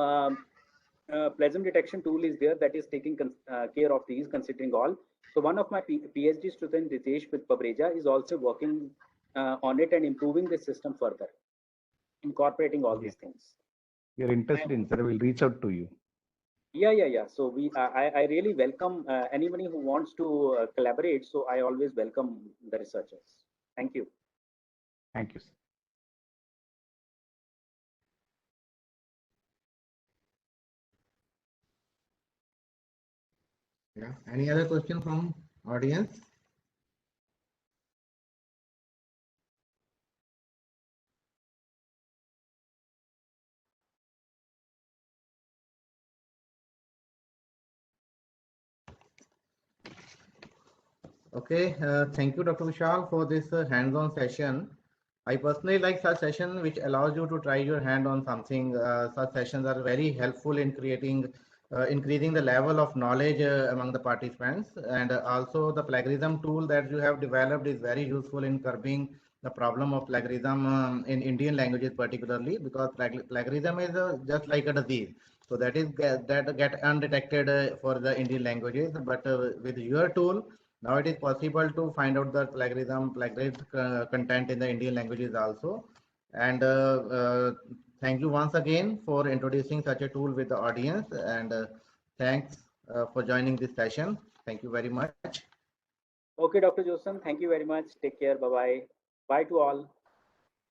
Speaker 2: plagiarism detection tool is there that is taking care of these, considering all. So one of my PhD students, Ritesh with Pabreja, is also working on it and improving the system further, incorporating all these things.
Speaker 12: You're interested in, sir, we'll reach out to you.
Speaker 2: Yeah. So I really welcome anybody who wants to collaborate. So I always welcome the researchers. Thank you.
Speaker 12: Thank you, sir.
Speaker 1: Yeah. Any other question from audience? Okay, thank you, Dr. Vishal, for this hands-on session. I personally like such session which allows you to try your hand on something. Such sessions are very helpful in increasing the level of knowledge among the participants, and also the plagiarism tool that you have developed is very useful in curbing the problem of plagiarism in Indian languages particularly, because plagiarism is just like a disease. So that get undetected for the Indian languages, but with your tool, now it is possible to find out the plagiarized content in the Indian languages also. And thank you once again for introducing such a tool with the audience. And thanks for joining this session. Thank you very much.
Speaker 2: Okay, Dr. Joseph, thank you very much. Take care. Bye-bye. Bye to all.